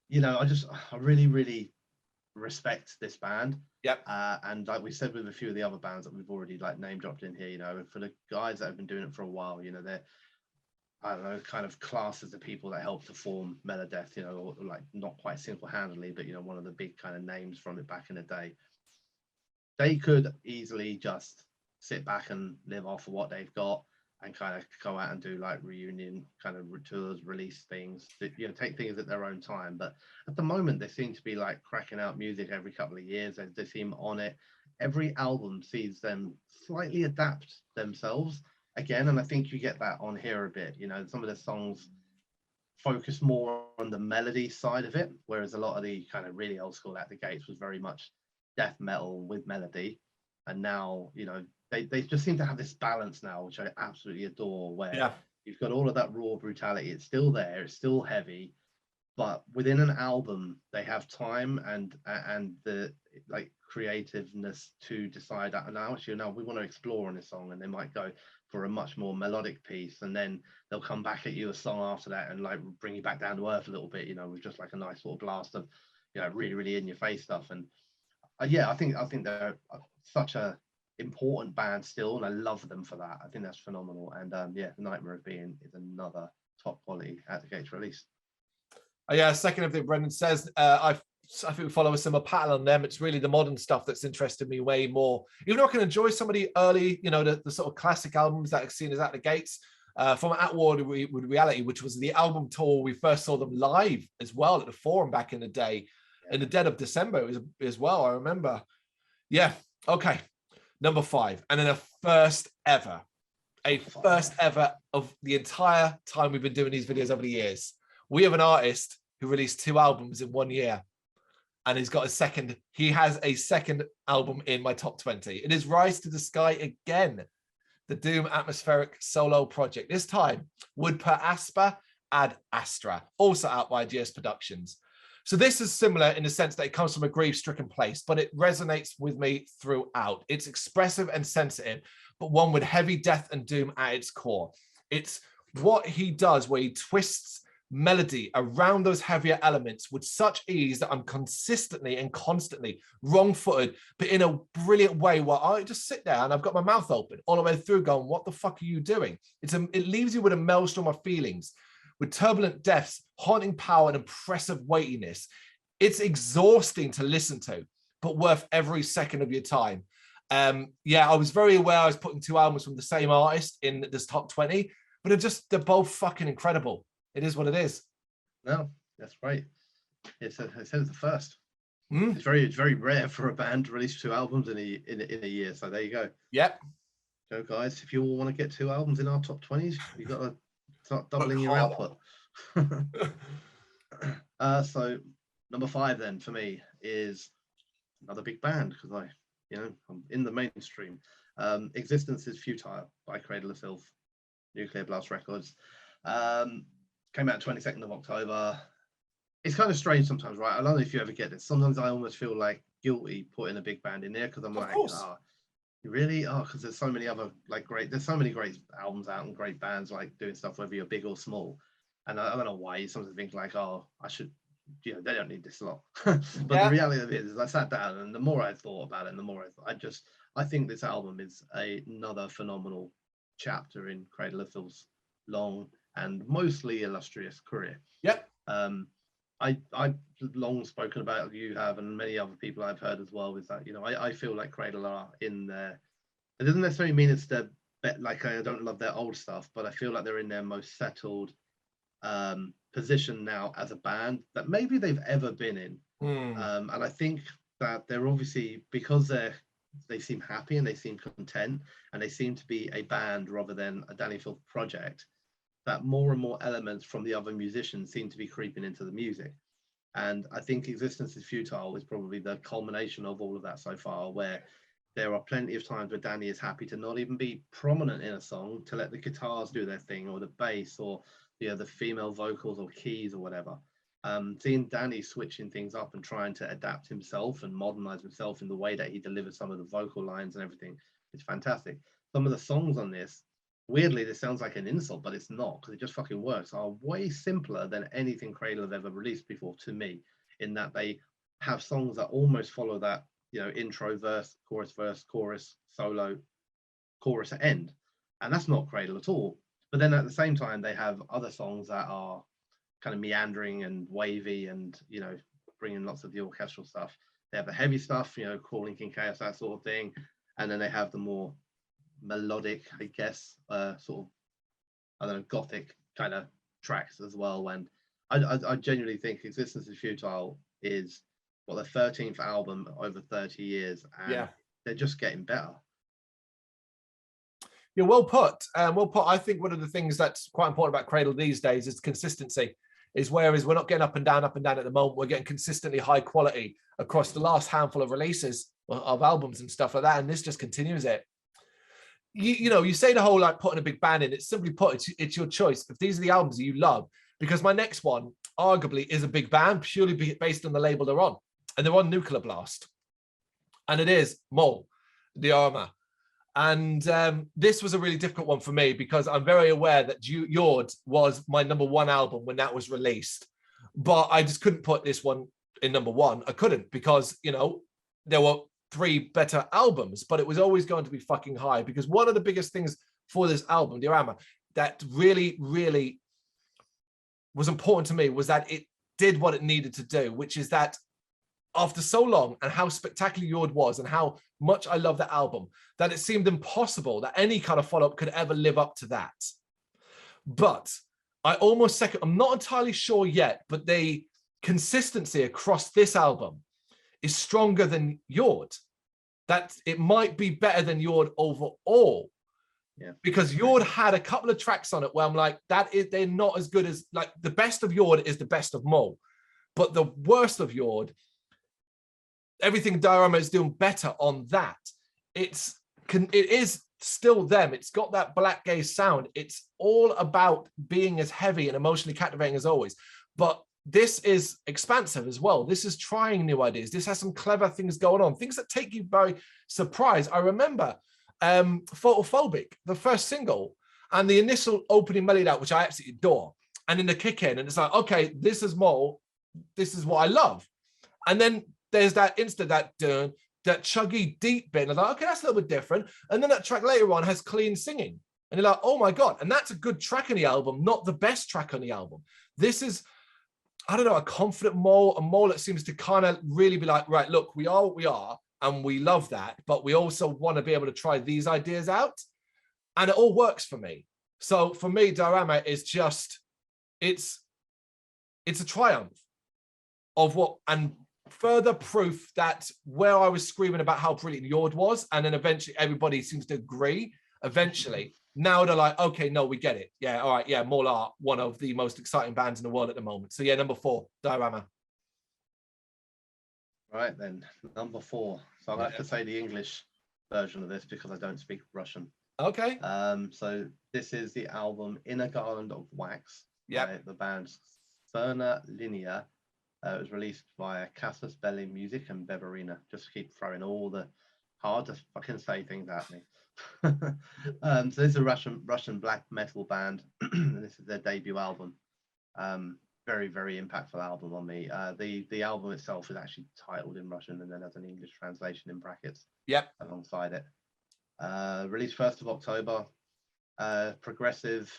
You know, I really respect this band. Yep. And like we said with a few of the other bands that we've already like name dropped in here, you know, for the guys that have been doing it for a while, you know, they're, I don't know, kind of class as the people that helped to form Meladeth, you know, or like not quite single-handedly, but, you know, one of the big kind of names from it back in the day. They could easily just sit back and live off of what they've got and kind of go out and do like reunion kind of tours, release things, you know, take things at their own time. But at the moment, they seem to be like cracking out music every couple of years. They seem on it. Every album sees them slightly adapt themselves again, and I think you get that on here a bit. You know, some of the songs focus more on the melody side of it, whereas a lot of the kind of really old school At the Gates was very much death metal with melody. And now, you know, they just seem to have this balance now, which I absolutely adore, where you've got all of that raw brutality. It's still there, it's still heavy, but within an album, they have time and the like creativeness to decide that now actually, no, we want to explore on this song, and they might go for a much more melodic piece, and then they'll come back at you a song after that and like bring you back down to earth a little bit, you know, with just like a nice sort of blast of, you know, really in your face stuff. And yeah, I think they're such a important band still, and I love them for that. I think that's phenomenal. And yeah, The Nightmare of Being is another top quality At the Gates release. Yeah, second of the Brendan says, I think we follow a similar pattern on them. It's really the modern stuff that's interested me way more. Even though I can enjoy some of the early, you know, the sort of classic albums that I've seen as At the Gates, from At War with Reality, which was the album tour we first saw them live as well at the Forum back in the day, in the dead of December as well, I remember. Yeah, okay. Number 5, and then a first ever of the entire time we've been doing these videos over the years. We have an artist who released 2 albums in 1 year, and he has a second album in my top 20. It is Rise to the Sky again, the Doom atmospheric solo project. This time, Would Per Aspa Ad Astra, also out by GS Productions. So this is similar in the sense that it comes from a grief-stricken place, but it resonates with me throughout. It's expressive and sensitive, but one with heavy death and doom at its core. It's what he does where he twists melody around those heavier elements with such ease that I'm consistently and constantly wrong-footed, but in a brilliant way where I just sit there and I've got my mouth open all the way through going, what the fuck are you doing? It leaves you with a maelstrom of feelings, with turbulent depths, haunting power, and impressive weightiness. It's exhausting to listen to, but worth every second of your time. Yeah, I was very aware I was putting 2 albums from the same artist in this top 20, but they're both fucking incredible. It is what it is. No, that's great. It says the first. It's very rare for a band to release 2 albums in a year. So there you go. Yep. So guys, if you all want to get 2 albums in our top 20s, you've got to start doubling your output. So number 5 then for me is another big band, because I'm in the mainstream. Existence is Futile by Cradle of Filth, Nuclear Blast Records. Came out 22nd of October. it's kind of strange sometimes, right? I don't know if you ever get this. Sometimes I almost feel like guilty putting a big band in there because I'm Of like, course. oh, really? Oh, because there's so many other there's so many great albums out and great bands like doing stuff, whether you're big or small. And I don't know why you sometimes think like, oh, I should, they don't need this lot. But the Yeah. reality of it is, I sat down and the more I thought about it, and the more I think this album is another phenomenal chapter in Cradle of Filth's long and mostly illustrious career. Yep. I've long spoken about, you have, and many other people I've heard as well, is that, I feel like Cradle are in there. It doesn't necessarily mean it's their, like, I don't love their old stuff, but I feel like they're in their most settled position now as a band that maybe they've ever been in. And I think that they're obviously, because they seem happy and they seem content and they seem to be a band rather than a Danny Filth project, that more and more elements from the other musicians seem to be creeping into the music. And I think Existence is Futile is probably the culmination of all of that so far, where there are plenty of times where Danny is happy to not even be prominent in a song, to let the guitars do their thing, or the bass, or the female vocals or keys or whatever. Seeing Danny switching things up and trying to adapt himself and modernize himself in the way that he delivers some of the vocal lines and everything is fantastic. Some of the songs on this, weirdly, this sounds like an insult, but it's not, because it just fucking works, are way simpler than anything Cradle have ever released before, to me, in that they have songs that almost follow that, intro, verse, chorus, solo, chorus, end. And that's not Cradle at all. But then at the same time, they have other songs that are kind of meandering and wavy and, bringing lots of the orchestral stuff. They have the heavy stuff, Crawling King Chaos, that sort of thing. And then they have the more melodic, I guess, sort of, I don't know, gothic kind of tracks as well. And I genuinely think Existence is Futile is their 13th album over 30 years, and they're just getting better. Yeah, well put. Well put. I think one of the things that's quite important about Cradle these days is consistency. Is whereas we're not getting up and down at the moment, we're getting consistently high quality across the last handful of releases of albums and stuff like that, and this just continues it. You say the whole like putting a big band in. It's simply put, it's your choice. If these are the albums that you love, because my next one arguably is a big band purely based on the label they're on, and they're on Nuclear Blast, and it is Mole, the Armor. And this was a really difficult one for me because I'm very aware that Yord was my #1 album when that was released, but I just couldn't put this one in #1. I couldn't, because there were 3 better albums, but it was always going to be fucking high, because one of the biggest things for this album, Diorama, that really, really was important to me was that it did what it needed to do, which is that after so long and how spectacular Yord was and how much I love that album, that it seemed impossible that any kind of follow-up could ever live up to that. But I'm not entirely sure yet, but the consistency across this album is stronger than Yord. That it might be better than Yord overall. Yeah. Because Yord had a couple of tracks on it where I'm like, they're not as good as, like, the best of Yord is the best of Mole, but the worst of Yord, everything Diorama is doing better on that. It is still them. It's got that black gaze sound. It's all about being as heavy and emotionally captivating as always. But this is expansive as well. This is trying new ideas. This has some clever things going on, things that take you by surprise. I remember Photophobic, the first single, and the initial opening melody out, which I absolutely adore. And then the kick in, and it's like, okay, this is Mole. This is what I love. And then there's that instant, that chuggy deep bit. And I'm like, okay, that's a little bit different. And then that track later on has clean singing. And you're like, oh my God. And that's a good track on the album, not the best track on the album. This is, I don't know, a confident Mole, a Mole that seems to kind of really be like, right, look, we are what we are, and we love that, but we also want to be able to try these ideas out. And it all works for me. So for me, Diorama is just, it's a triumph of what, and further proof that where I was screaming about how brilliant Yord was, and then eventually everybody seems to agree, eventually, now they're like, okay, no, we get it. Yeah, all right, yeah, Mole are one of the most exciting bands in the world at the moment. So yeah, #4, Diorama. Right then, #4. So I'll have to say the English version of this because I don't speak Russian. Okay. So this is the album In a Garland of Wax. Yeah. By the band Sferna Linea It was released via Carcass, Music, and Brrraaains. Just keep throwing all the hard to fucking say things at me. So this is a Russian black metal band. This is their debut album. Very, very impactful album on me. The album itself is actually titled in Russian and then has an English translation in brackets. Yep. Alongside it. Released 1st of October. Progressive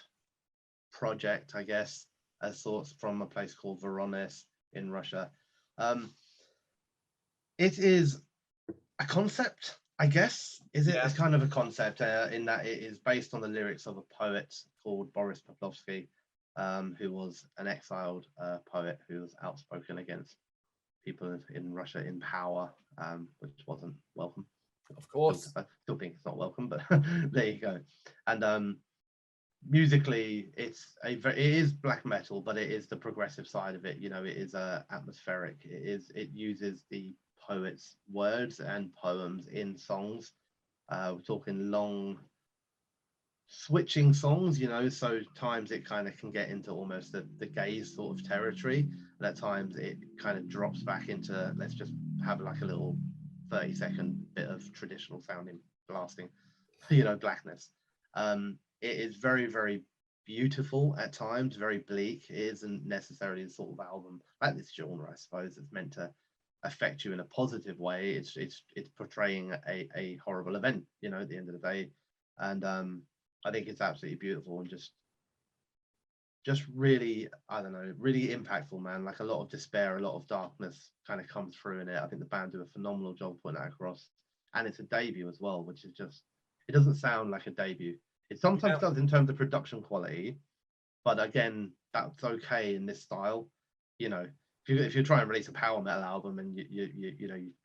project, I guess, as sorts, from a place called Voronezh in Russia. It is a concept, I guess. It's kind of a concept in that it is based on the lyrics of a poet called Boris Pavlovsky, who was an exiled poet who was outspoken against people in Russia in power, which wasn't welcome. Of course. I still think it's not welcome, but there you go. And musically, it is black metal, but it is the progressive side of it. You know, it is atmospheric. It uses the poet's words and poems in songs. We're talking long switching songs, you know, so times it kind of can get into almost the gaze sort of territory, and at times it kind of drops back into, let's just have like a little 30-second bit of traditional sounding blasting, you know, blackness. It is very, very beautiful at times, very bleak. It isn't necessarily the sort of album like this genre, I suppose, it's meant to affect you in a positive way. It's portraying a horrible event, you know, at the end of the day. And I think it's absolutely beautiful and just really, I don't know, really impactful, man. Like a lot of despair, a lot of darkness kind of comes through in it. I think the band do a phenomenal job putting that across. And it's a debut as well, which is just, it doesn't sound like a debut. It sometimes does in terms of production quality, but again, that's okay in this style. You know, if you try and release a power metal album and you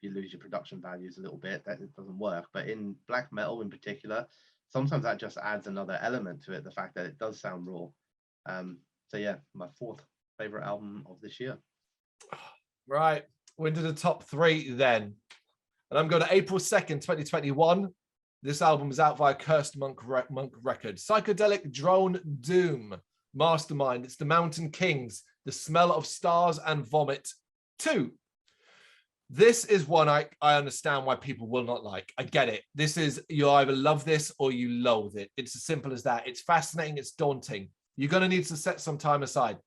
lose your production values a little bit, that it doesn't work. But in black metal in particular, sometimes that just adds another element to it, the fact that it does sound raw. So yeah, my 4th favorite album of this year. Right, we're into the top 3 then, and I'm going to April 2nd, 2021. This album is out via Cursed Monk Records. Psychedelic Drone Doom Mastermind. It's the Mountain Kings, The Smell of Stars and Vomit 2. This is one I understand why people will not like. I get it. This is, you either love this or you loathe it. It's as simple as that. It's fascinating. It's daunting. You're going to need to set some time aside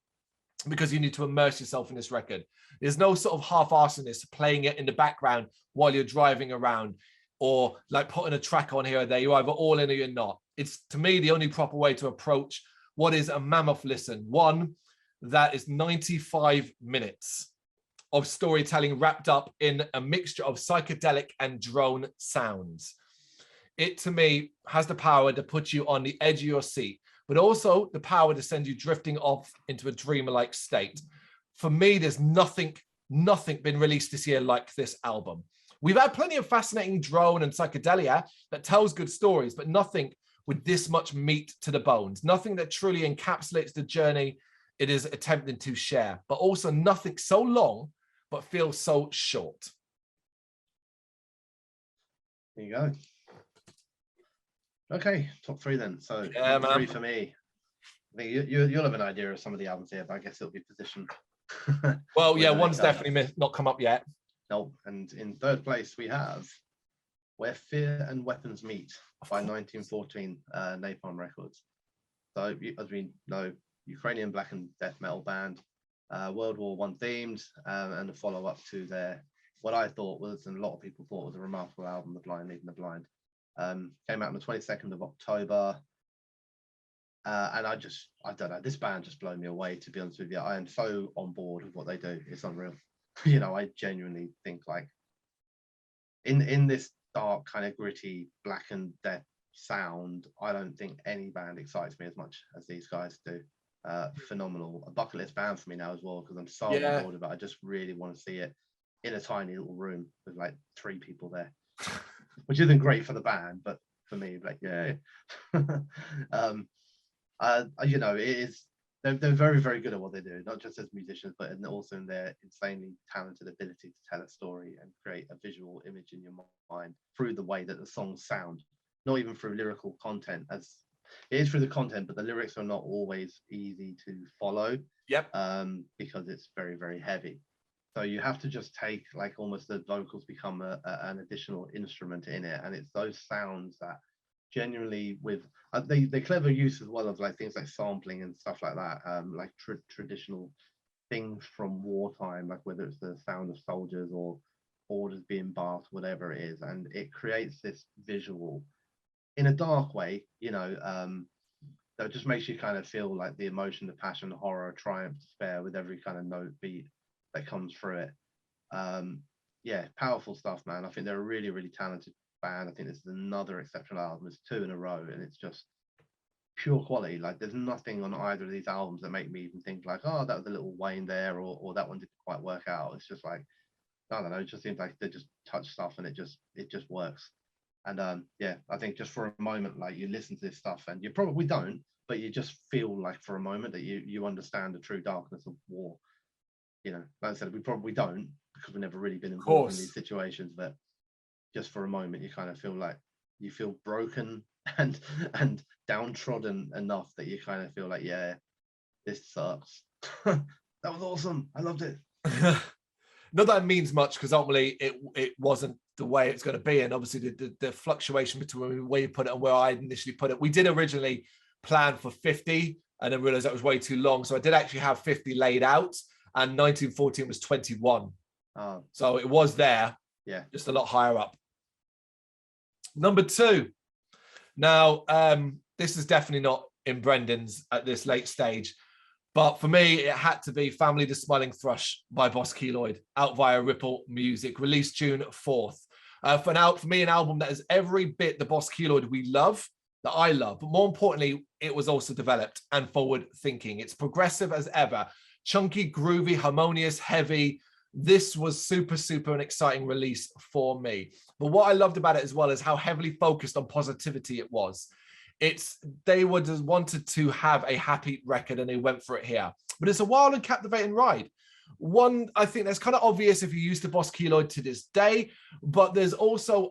because you need to immerse yourself in this record. There's no sort of half-arsedness playing it in the background while you're driving around or like putting a track on here or there. You're either all in or you're not. It's, to me, the only proper way to approach what is a mammoth listen. One that is 95 minutes of storytelling wrapped up in a mixture of psychedelic and drone sounds. It, to me, has the power to put you on the edge of your seat, but also the power to send you drifting off into a dreamer-like state. For me, there's nothing been released this year like this album. We've had plenty of fascinating drone and psychedelia that tells good stories, but nothing with this much meat to the bones, nothing that truly encapsulates the journey it is attempting to share, but also nothing so long, but feels so short. There you go. Okay, top 3 then. So yeah, top 3 for me. I think you'll have an idea of some of the albums here, but I guess it'll be positioned. Well, yeah, one's definitely not come up yet. Nope. And in 3rd place, we have Where Fear and Weapons Meet by 1914 Napalm Records. So, as we know, Ukrainian black and death metal band, World War I themed, and a follow-up to their, what I thought was, and a lot of people thought was a remarkable album, The Blind Leading the Blind. Came out on the 22nd of October. And I don't know, this band just blew me away, to be honest with you. I am so on board with what they do. It's unreal. You know, I genuinely think like in this dark, kind of gritty, black and death sound, I don't think any band excites me as much as these guys do. Phenomenal. A bucket list band for me now as well, because I'm so on board with it. I just really want to see it in a tiny little room with like 3 people there, which isn't great for the band, but for me, like, yeah. You know, it is, they're very, very good at what they do, not just as musicians, but also in their insanely talented ability to tell a story and create a visual image in your mind through the way that the songs sound, not even through lyrical content. As it is through the content, but the lyrics are not always easy to follow. Yep. Because it's very, very heavy. So you have to just take like almost the vocals become an additional instrument in it, and it's those sounds that genuinely with they clever use as well of like things like sampling and stuff like that, like traditional things from wartime, like whether it's the sound of soldiers or orders being barked, whatever it is, and it creates this visual in a dark way, you know, that just makes you kind of feel like the emotion, the passion, the horror, triumph, despair with every kind of note beat that comes through it. Yeah, powerful stuff, man. I think they're a really, really talented band. I think this is another exceptional album. It's 2 in a row, and it's just pure quality. Like there's nothing on either of these albums that make me even think like, oh, that was a little wane there, or that one didn't quite work out. It's just like, I don't know, it just seems like they just touch stuff and it just works. And yeah, I think just for a moment, like you listen to this stuff and you probably don't, but you just feel like for a moment that you understand the true darkness of war. You know, like I said, we probably don't because we've never really been involved in these situations, but just for a moment you kind of feel like you feel broken and downtrodden enough that you kind of feel like, yeah, this sucks. That was awesome, I loved it. Not that it means much, because ultimately it wasn't the way it's going to be, and obviously the fluctuation between where you put it and where I initially put it. We did originally plan for 50 and then realized that was way too long, so I did actually have 50 laid out, and 1914 was 21. So it was there, yeah, just a lot higher up. Number 2. Now, this is definitely not in Brendan's at this late stage, but for me, it had to be Family the Smiling Thrush by Boss Keloid, out via Ripple Music, released June 4th. For me, an album that is every bit the Boss Keloid we love, that I love, but more importantly, it was also developed and forward thinking. It's progressive as ever, chunky, groovy, harmonious, heavy. This was super, super an exciting release for me. But what I loved about it as well is how heavily focused on positivity it was. They would have wanted to have a happy record and they went for it here. But it's a wild and captivating ride. One, I think that's kind of obvious if you use the Boss Keloid to this day, but there's also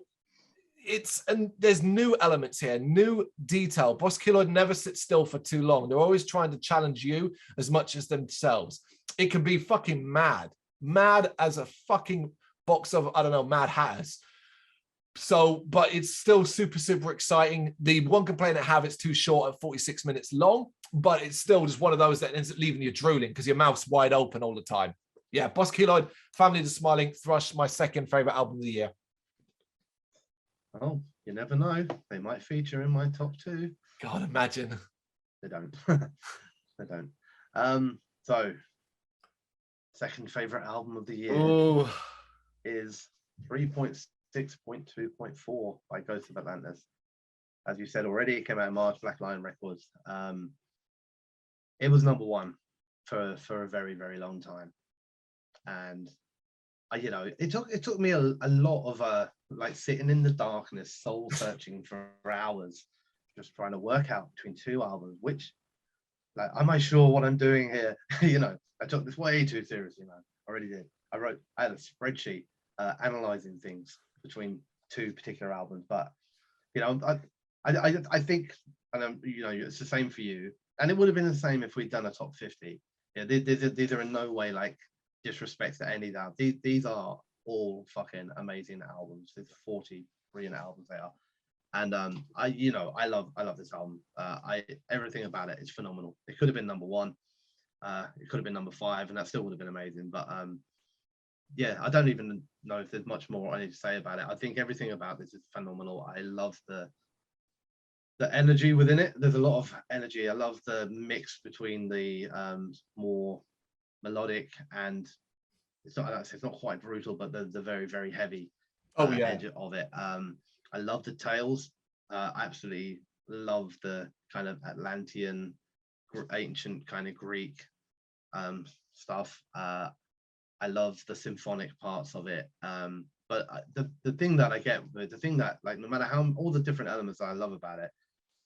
there's new elements here, new detail. Boss Keloid never sits still for too long. They're always trying to challenge you as much as themselves. It can be fucking mad as a fucking box of, I don't know, Mad Hatters. So, but it's still super, super exciting. The one complaint I have, it's too short at 46 minutes long, but it's still just one of those that ends up leaving you drooling because your mouth's wide open all the time. Yeah, Boss Keloid, Family the Smiling Thrush, my second favorite album of the year. Oh, you never know. They might feature in my top 2. God, imagine. They don't. They don't. So, second favorite album of the year is 3.6.2.4 by Ghost of Atlantis. As you said already, it came out in March, Black Lion Records. It was number 1 for a very, very long time. And you know, it took me a lot of like sitting in the darkness, soul searching for hours, just trying to work out between 2 albums, which, like, am I sure what I'm doing here? You know, I took this way too seriously, man. I already did. I had a spreadsheet analyzing things between 2 particular albums, but you know, I think, and you know, it's the same for you, and it would have been the same if we'd done a top 50. Yeah, these are in no way like disrespect to any of that. These are all fucking amazing albums. There's 40 brilliant albums they are, and I love this album. Everything about it is phenomenal. It could have been number 1, it could have been number 5, and that still would have been amazing. But yeah, I don't even know if there's much more I need to say about it. I think everything about this is phenomenal. I love the energy within it. There's a lot of energy. I love the mix between the more melodic and it's not quite brutal, but the very, very heavy edge of it. I love the tales. I absolutely love the kind of Atlantean, ancient kind of Greek stuff. I love the symphonic parts of it. But the thing that I get, the thing that, like, no matter how all the different elements that I love about it,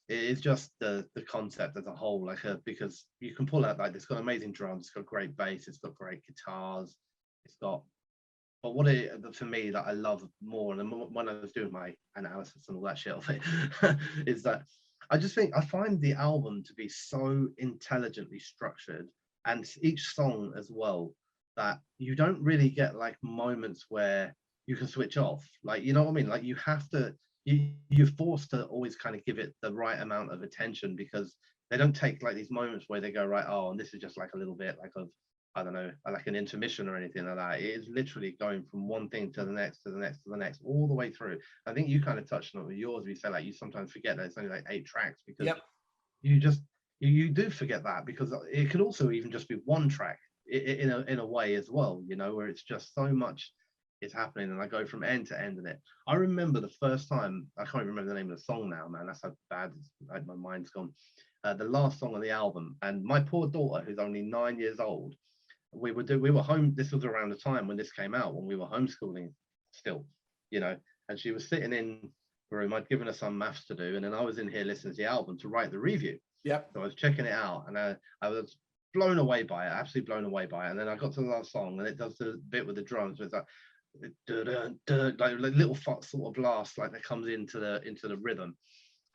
it is just the concept as a whole, like because you can pull out, like, it's got amazing drums, it's got great bass, it's got great guitars, it's got, but what for me that I love more, and when I was doing my analysis and all that shit of it, is that I find the album to be so intelligently structured, and each song as well, that you don't really get like moments where you can switch off. Like, you know what I mean? Like you have to, you're forced to always kind of give it the right amount of attention, because they don't take like these moments where they go, right, oh, and this is just like a little bit like of, I don't know, like an intermission or anything like that. It is literally going from one thing to the next, to the next, to the next, all the way through. I think you kind of touched on it with yours. We say like you sometimes forget that it's only like 8 tracks, because you just you do forget that, because it could also even just be one track in a way as well, you know, where it's just so much is happening, and I go from end to end in it. I remember the first time, I can't remember the name of the song now, man. That's how bad like my mind's gone. The last song on the album, and my poor daughter, who's only 9 years old, we were home. This was around the time when this came out, when we were homeschooling still, you know, and she was sitting in the room. I'd given her some maths to do, and then I was in here listening to the album to write the review. Yep. So I was checking it out, and I was blown away by it, absolutely blown away by it. And then I got to the last song, and it does the bit with the drums, with like little sort of blast, like that comes into the rhythm.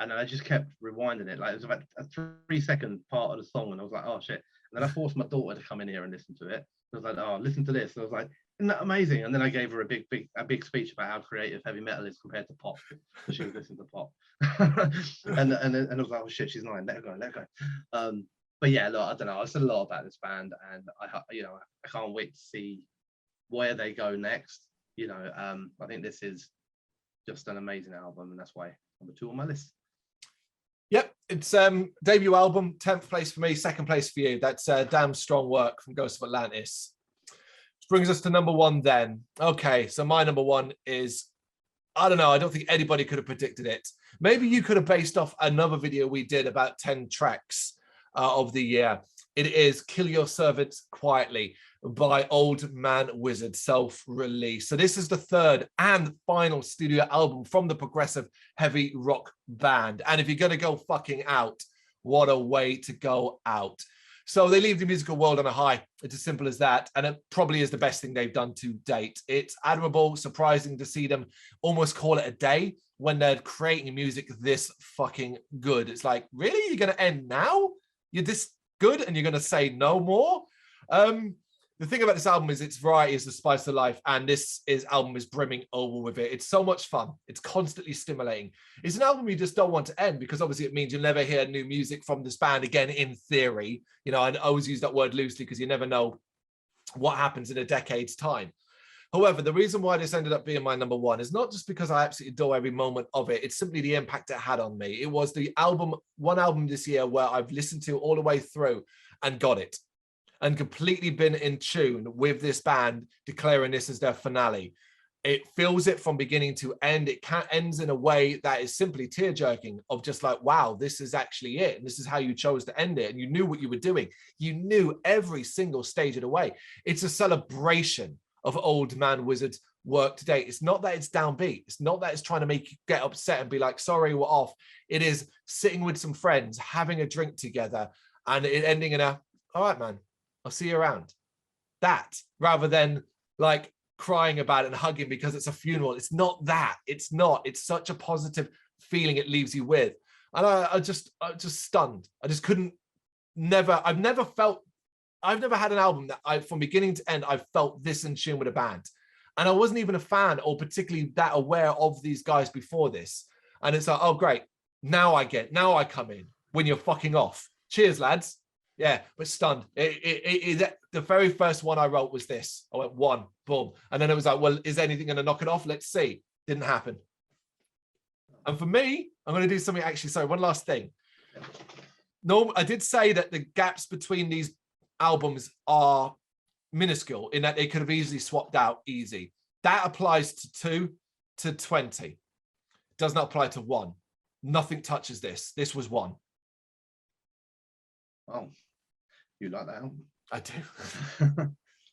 And then I just kept rewinding it. Like it was about a 3-second part of the song, and I was like, oh shit. And then I forced my daughter to come in here and listen to it. I was like, oh, listen to this. And I was like, isn't that amazing? And then I gave her a big speech about how creative heavy metal is compared to pop. So she was listening to pop. and I was like, oh shit, she's 9. Let her go. But yeah, look, I don't know. I've said a lot about this band, and I can't wait to see where they go next. You know, I think this is just an amazing album, and that's why number 2 on my list. Yep, it's debut album, 10th place for me, 2nd place for you. That's damn strong work from Ghost of Atlantis. Which brings us to number 1 then. Okay, so my number 1 is, I don't know, I don't think anybody could have predicted it. Maybe you could have based off another video we did about 10 tracks of the year. It is Kill Your Servants Quietly by Old Man Wizard, self-release. So this is the 3rd and final studio album from the progressive heavy rock band. And if you're going to go fucking out, what a way to go out. So they leave the musical world on a high. It's as simple as that. And it probably is the best thing they've done to date. It's admirable, surprising to see them almost call it a day when they're creating music this fucking good. It's like, really? You're going to end now? You're this good and you're going to say no more? The thing about this album is its variety is the spice of life, and this album is brimming over with it. It's so much fun. It's constantly stimulating. It's an album you just don't want to end, because obviously it means you'll never hear new music from this band again, in theory. You know, I always use that word loosely because you never know what happens in a decade's time. However, the reason why this ended up being my number 1 is not just because I absolutely adore every moment of it. It's simply the impact it had on me. It was the one album this year where I've listened to all the way through and got it, and completely been in tune with this band declaring this as their finale. It feels it from beginning to end. It ends in a way that is simply tear-jerking, of just like, wow, this is actually it. And this is how you chose to end it. And you knew what you were doing. You knew every single stage of the way. It's a celebration of Old Man Wizard's work today. It's not that it's downbeat. It's not that it's trying to make you get upset and be like, sorry, we're off. It is sitting with some friends, having a drink together, and it ending in a, all right, man, I'll see you around. That, rather than like crying about it and hugging because it's a funeral. It's not that. It's not. It's such a positive feeling it leaves you with. And I'm just stunned. I just couldn't, I've never had an album that from beginning to end, I've felt this in tune with a band. And I wasn't even a fan or particularly that aware of these guys before this. And it's like, oh, great. Now I come in when you're fucking off. Cheers, lads. Yeah, but stunned. The very first one I wrote was this. I went 1, boom. And then it was like, well, is anything going to knock it off? Let's see. Didn't happen. And for me, I'm going to do something actually. Sorry, one last thing. No, I did say that the gaps between these albums are minuscule in that they could have easily swapped out easy. That applies to 2 to 20. Does not apply to 1. Nothing touches this. This was 1. Oh, you like that album? I do.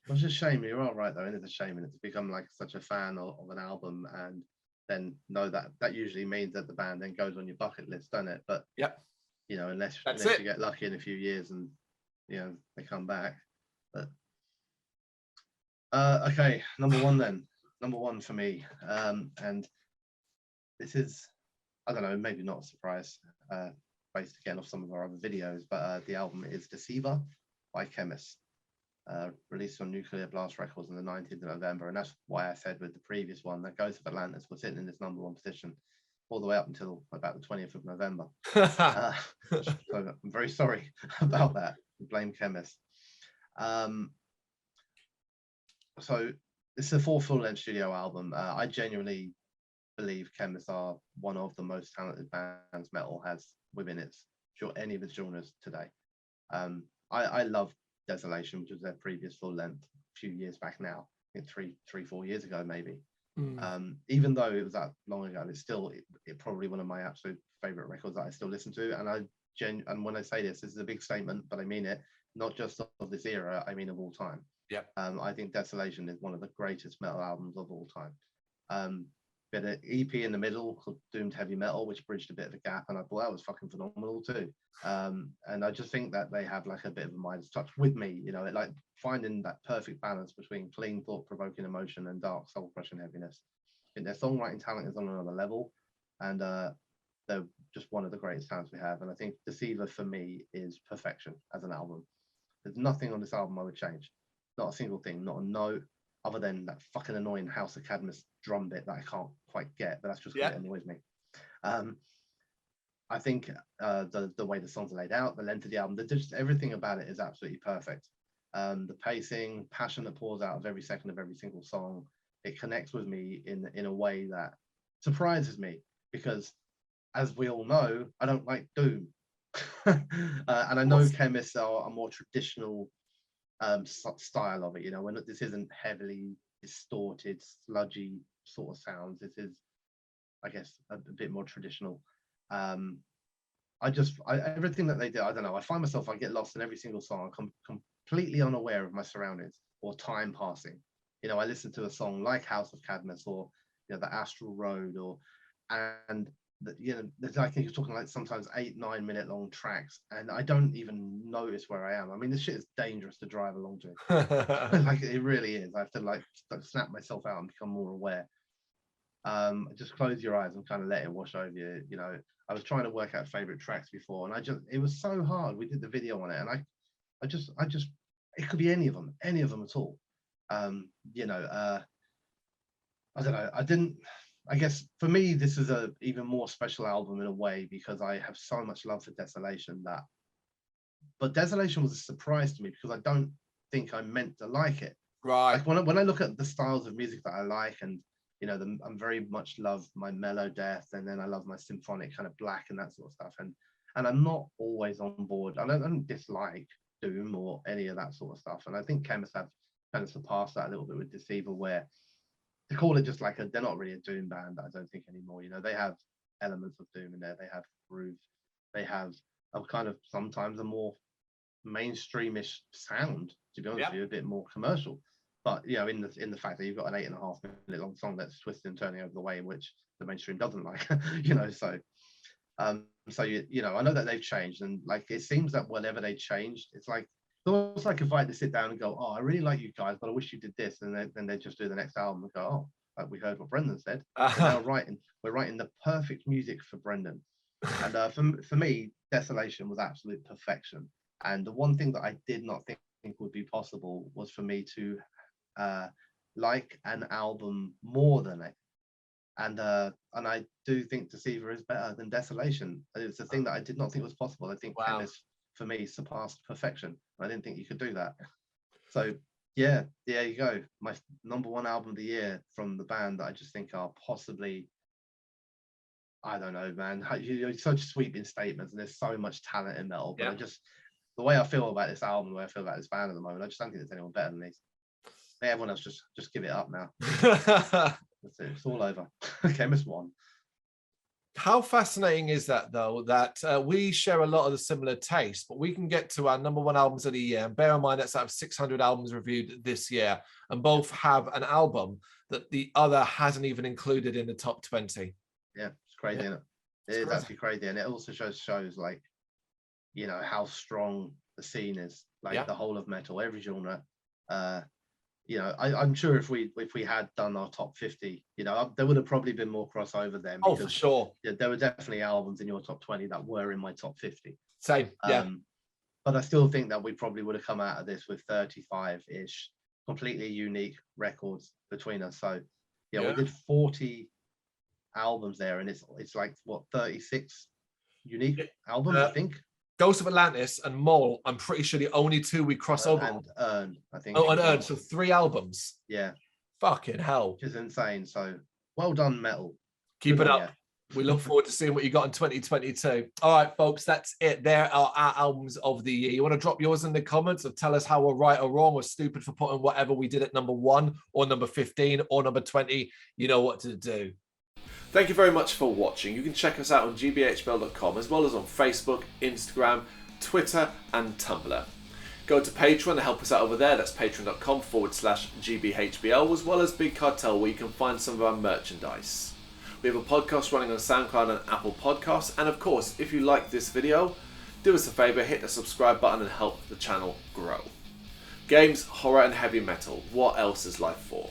It's a shame. You're all right though, and it's a shame, and it's become like such a fan of an album, and then know that usually means that the band then goes on your bucket list, doesn't it? But yep, you know, unless you get lucky in a few years and you know they come back. But okay, number 1 then. Number 1 for me, and this is, I don't know, maybe not a surprise. Based again off some of our other videos, but the album is Deceiver by Chemist. released on Nuclear Blast Records on the 19th of November. And that's why I said with the previous one that Ghost of Atlantis was sitting in this #1 position all the way up until about the 20th of November. So I'm very sorry about that. Blame Chemist. So it's a 4 full-length studio album. I genuinely believe Chemist are one of the most talented bands metal has within any of its genres today. I love Desolation, which was their previous full length a few years back now. I think 4 years ago maybe. Even though it was that long ago, it's still probably one of my absolute favorite records that I still listen to. And when I say this is a big statement, but I mean it, not just of this era, I mean of all time. Yeah. I think Desolation is one of the greatest metal albums of all time. Bit of EP in the middle called Doomed Heavy Metal, which bridged a bit of a gap, and I thought that was fucking phenomenal too. And I just think that they have like a bit of a Midas touch with me, you know, like finding that perfect balance between clean, thought-provoking emotion and dark, soul-crushing heaviness. I think their songwriting talent is on another level, and they're just one of the greatest talents we have. And I think Deceiver for me is perfection as an album. There's nothing on this album I would change, not a single thing, not a note, other than that fucking annoying House of Cadmus drum bit that I can't quite get, but that's just because it annoys me. I think the way the songs are laid out, the length of the album, just everything about it is absolutely perfect. The pacing, passion that pours out of every second of every single song, it connects with me in a way that surprises me, because as we all know, I don't like doom. And I know Chemists are a more traditional style of it, you know, when this isn't heavily distorted, sludgy sort of sounds. This is, I guess, a bit more traditional. Everything that they do, I don't know, I find myself, I get lost in every single song. I'm completely unaware of my surroundings or time passing. You know, I listen to a song like House of Cadmus or, you know, The Astral Road, and you know, I think you're talking like sometimes 8-9 minute long tracks, and I don't even notice where I am. I mean, this shit is dangerous to drive along to. Like, it really is. I have to like snap myself out and become more aware. Just close your eyes and kind of let it wash over you. You know, I was trying to work out favorite tracks before, and it was so hard. We did the video on it, and I just it could be any of them at all. You know, I don't know. I guess for me, this is a even more special album in a way, because I have so much love for Desolation but Desolation was a surprise to me, because I don't think I meant to like it. Right. Like when I look at the styles of music that I like, and you know, I'm very much love my mellow death, and then I love my symphonic kind of black and that sort of stuff. And I'm not always on board. I don't dislike doom or any of that sort of stuff. And I think Chemist have kind of surpassed that a little bit with Deceiver, where to call it just like they're not really a doom band, I don't think, anymore. You know, they have elements of doom in there. They have grooves. They have a kind of sometimes a more mainstreamish sound, to be honest with you, a bit more commercial. But you know, in the fact that you've got an 8.5 minute long song that's twisting and turning over the way in which the mainstream doesn't like, you know, so you know, I know that they've changed, and like it seems that whatever they changed, it's almost like if I had to sit down and go, oh, I really like you guys, but I wish you did this, and then they just do the next album and go, oh, like we heard what Brendan said. We're now we're writing the perfect music for Brendan. And for me, Desolation was absolute perfection. And the one thing that I did not think would be possible was for me to like an album more than it. And I do think Deceiver is better than Desolation. It's a thing that I did not think was possible. I think Chemist, for me, surpassed perfection. I didn't think you could do that. So yeah, there you go. My #1 album of the year from the band that I just think are possibly, I don't know, man. You're such sweeping statements, and there's so much talent in metal. But the way I feel about this album, the way I feel about this band at the moment, I just don't think there's anyone better than these. Hey, everyone else, just give it up now. That's it. It's all over. Chemist won. How fascinating is that, though, that we share a lot of the similar tastes, but we can get to our #1 albums of the year. And bear in mind, that's out of 600 albums reviewed this year, and both have an album that the other hasn't even included in the top 20. Yeah, it's crazy, isn't it? It is actually crazy, and it also shows like, you know, how strong the scene is, like the whole of metal, every genre. You know, I'm sure if we had done our top 50, you know, there would have probably been more crossover then. Oh, for sure. Yeah, there were definitely albums in your top 20 that were in my top 50. Same, yeah. But I still think that we probably would have come out of this with 35-ish completely unique records between us. So yeah, we did 40 albums there, and it's like what, 36 unique albums, I think. Ghost of Atlantis and Mole, I'm pretty sure the only two we cross over. And Earn, I think. Oh, and Earn, so 3 albums. Yeah. Fucking hell. Which is insane. So well done, Metal. Keep it up. We look forward to seeing what you got in 2022. All right, folks, that's it. There are our albums of the year. You want to drop yours in the comments or tell us how we're right or wrong or stupid for putting whatever we did at number 1 or number 15 or number 20. You know what to do. Thank you very much for watching. You can check us out on gbhbl.com as well as on Facebook, Instagram, Twitter and Tumblr. Go to Patreon to help us out over there. That's patreon.com/gbhbl, as well as Big Cartel, where you can find some of our merchandise. We have a podcast running on SoundCloud and Apple Podcasts. And of course, if you like this video, do us a favor, hit the subscribe button and help the channel grow. Games, horror and heavy metal. What else is life for?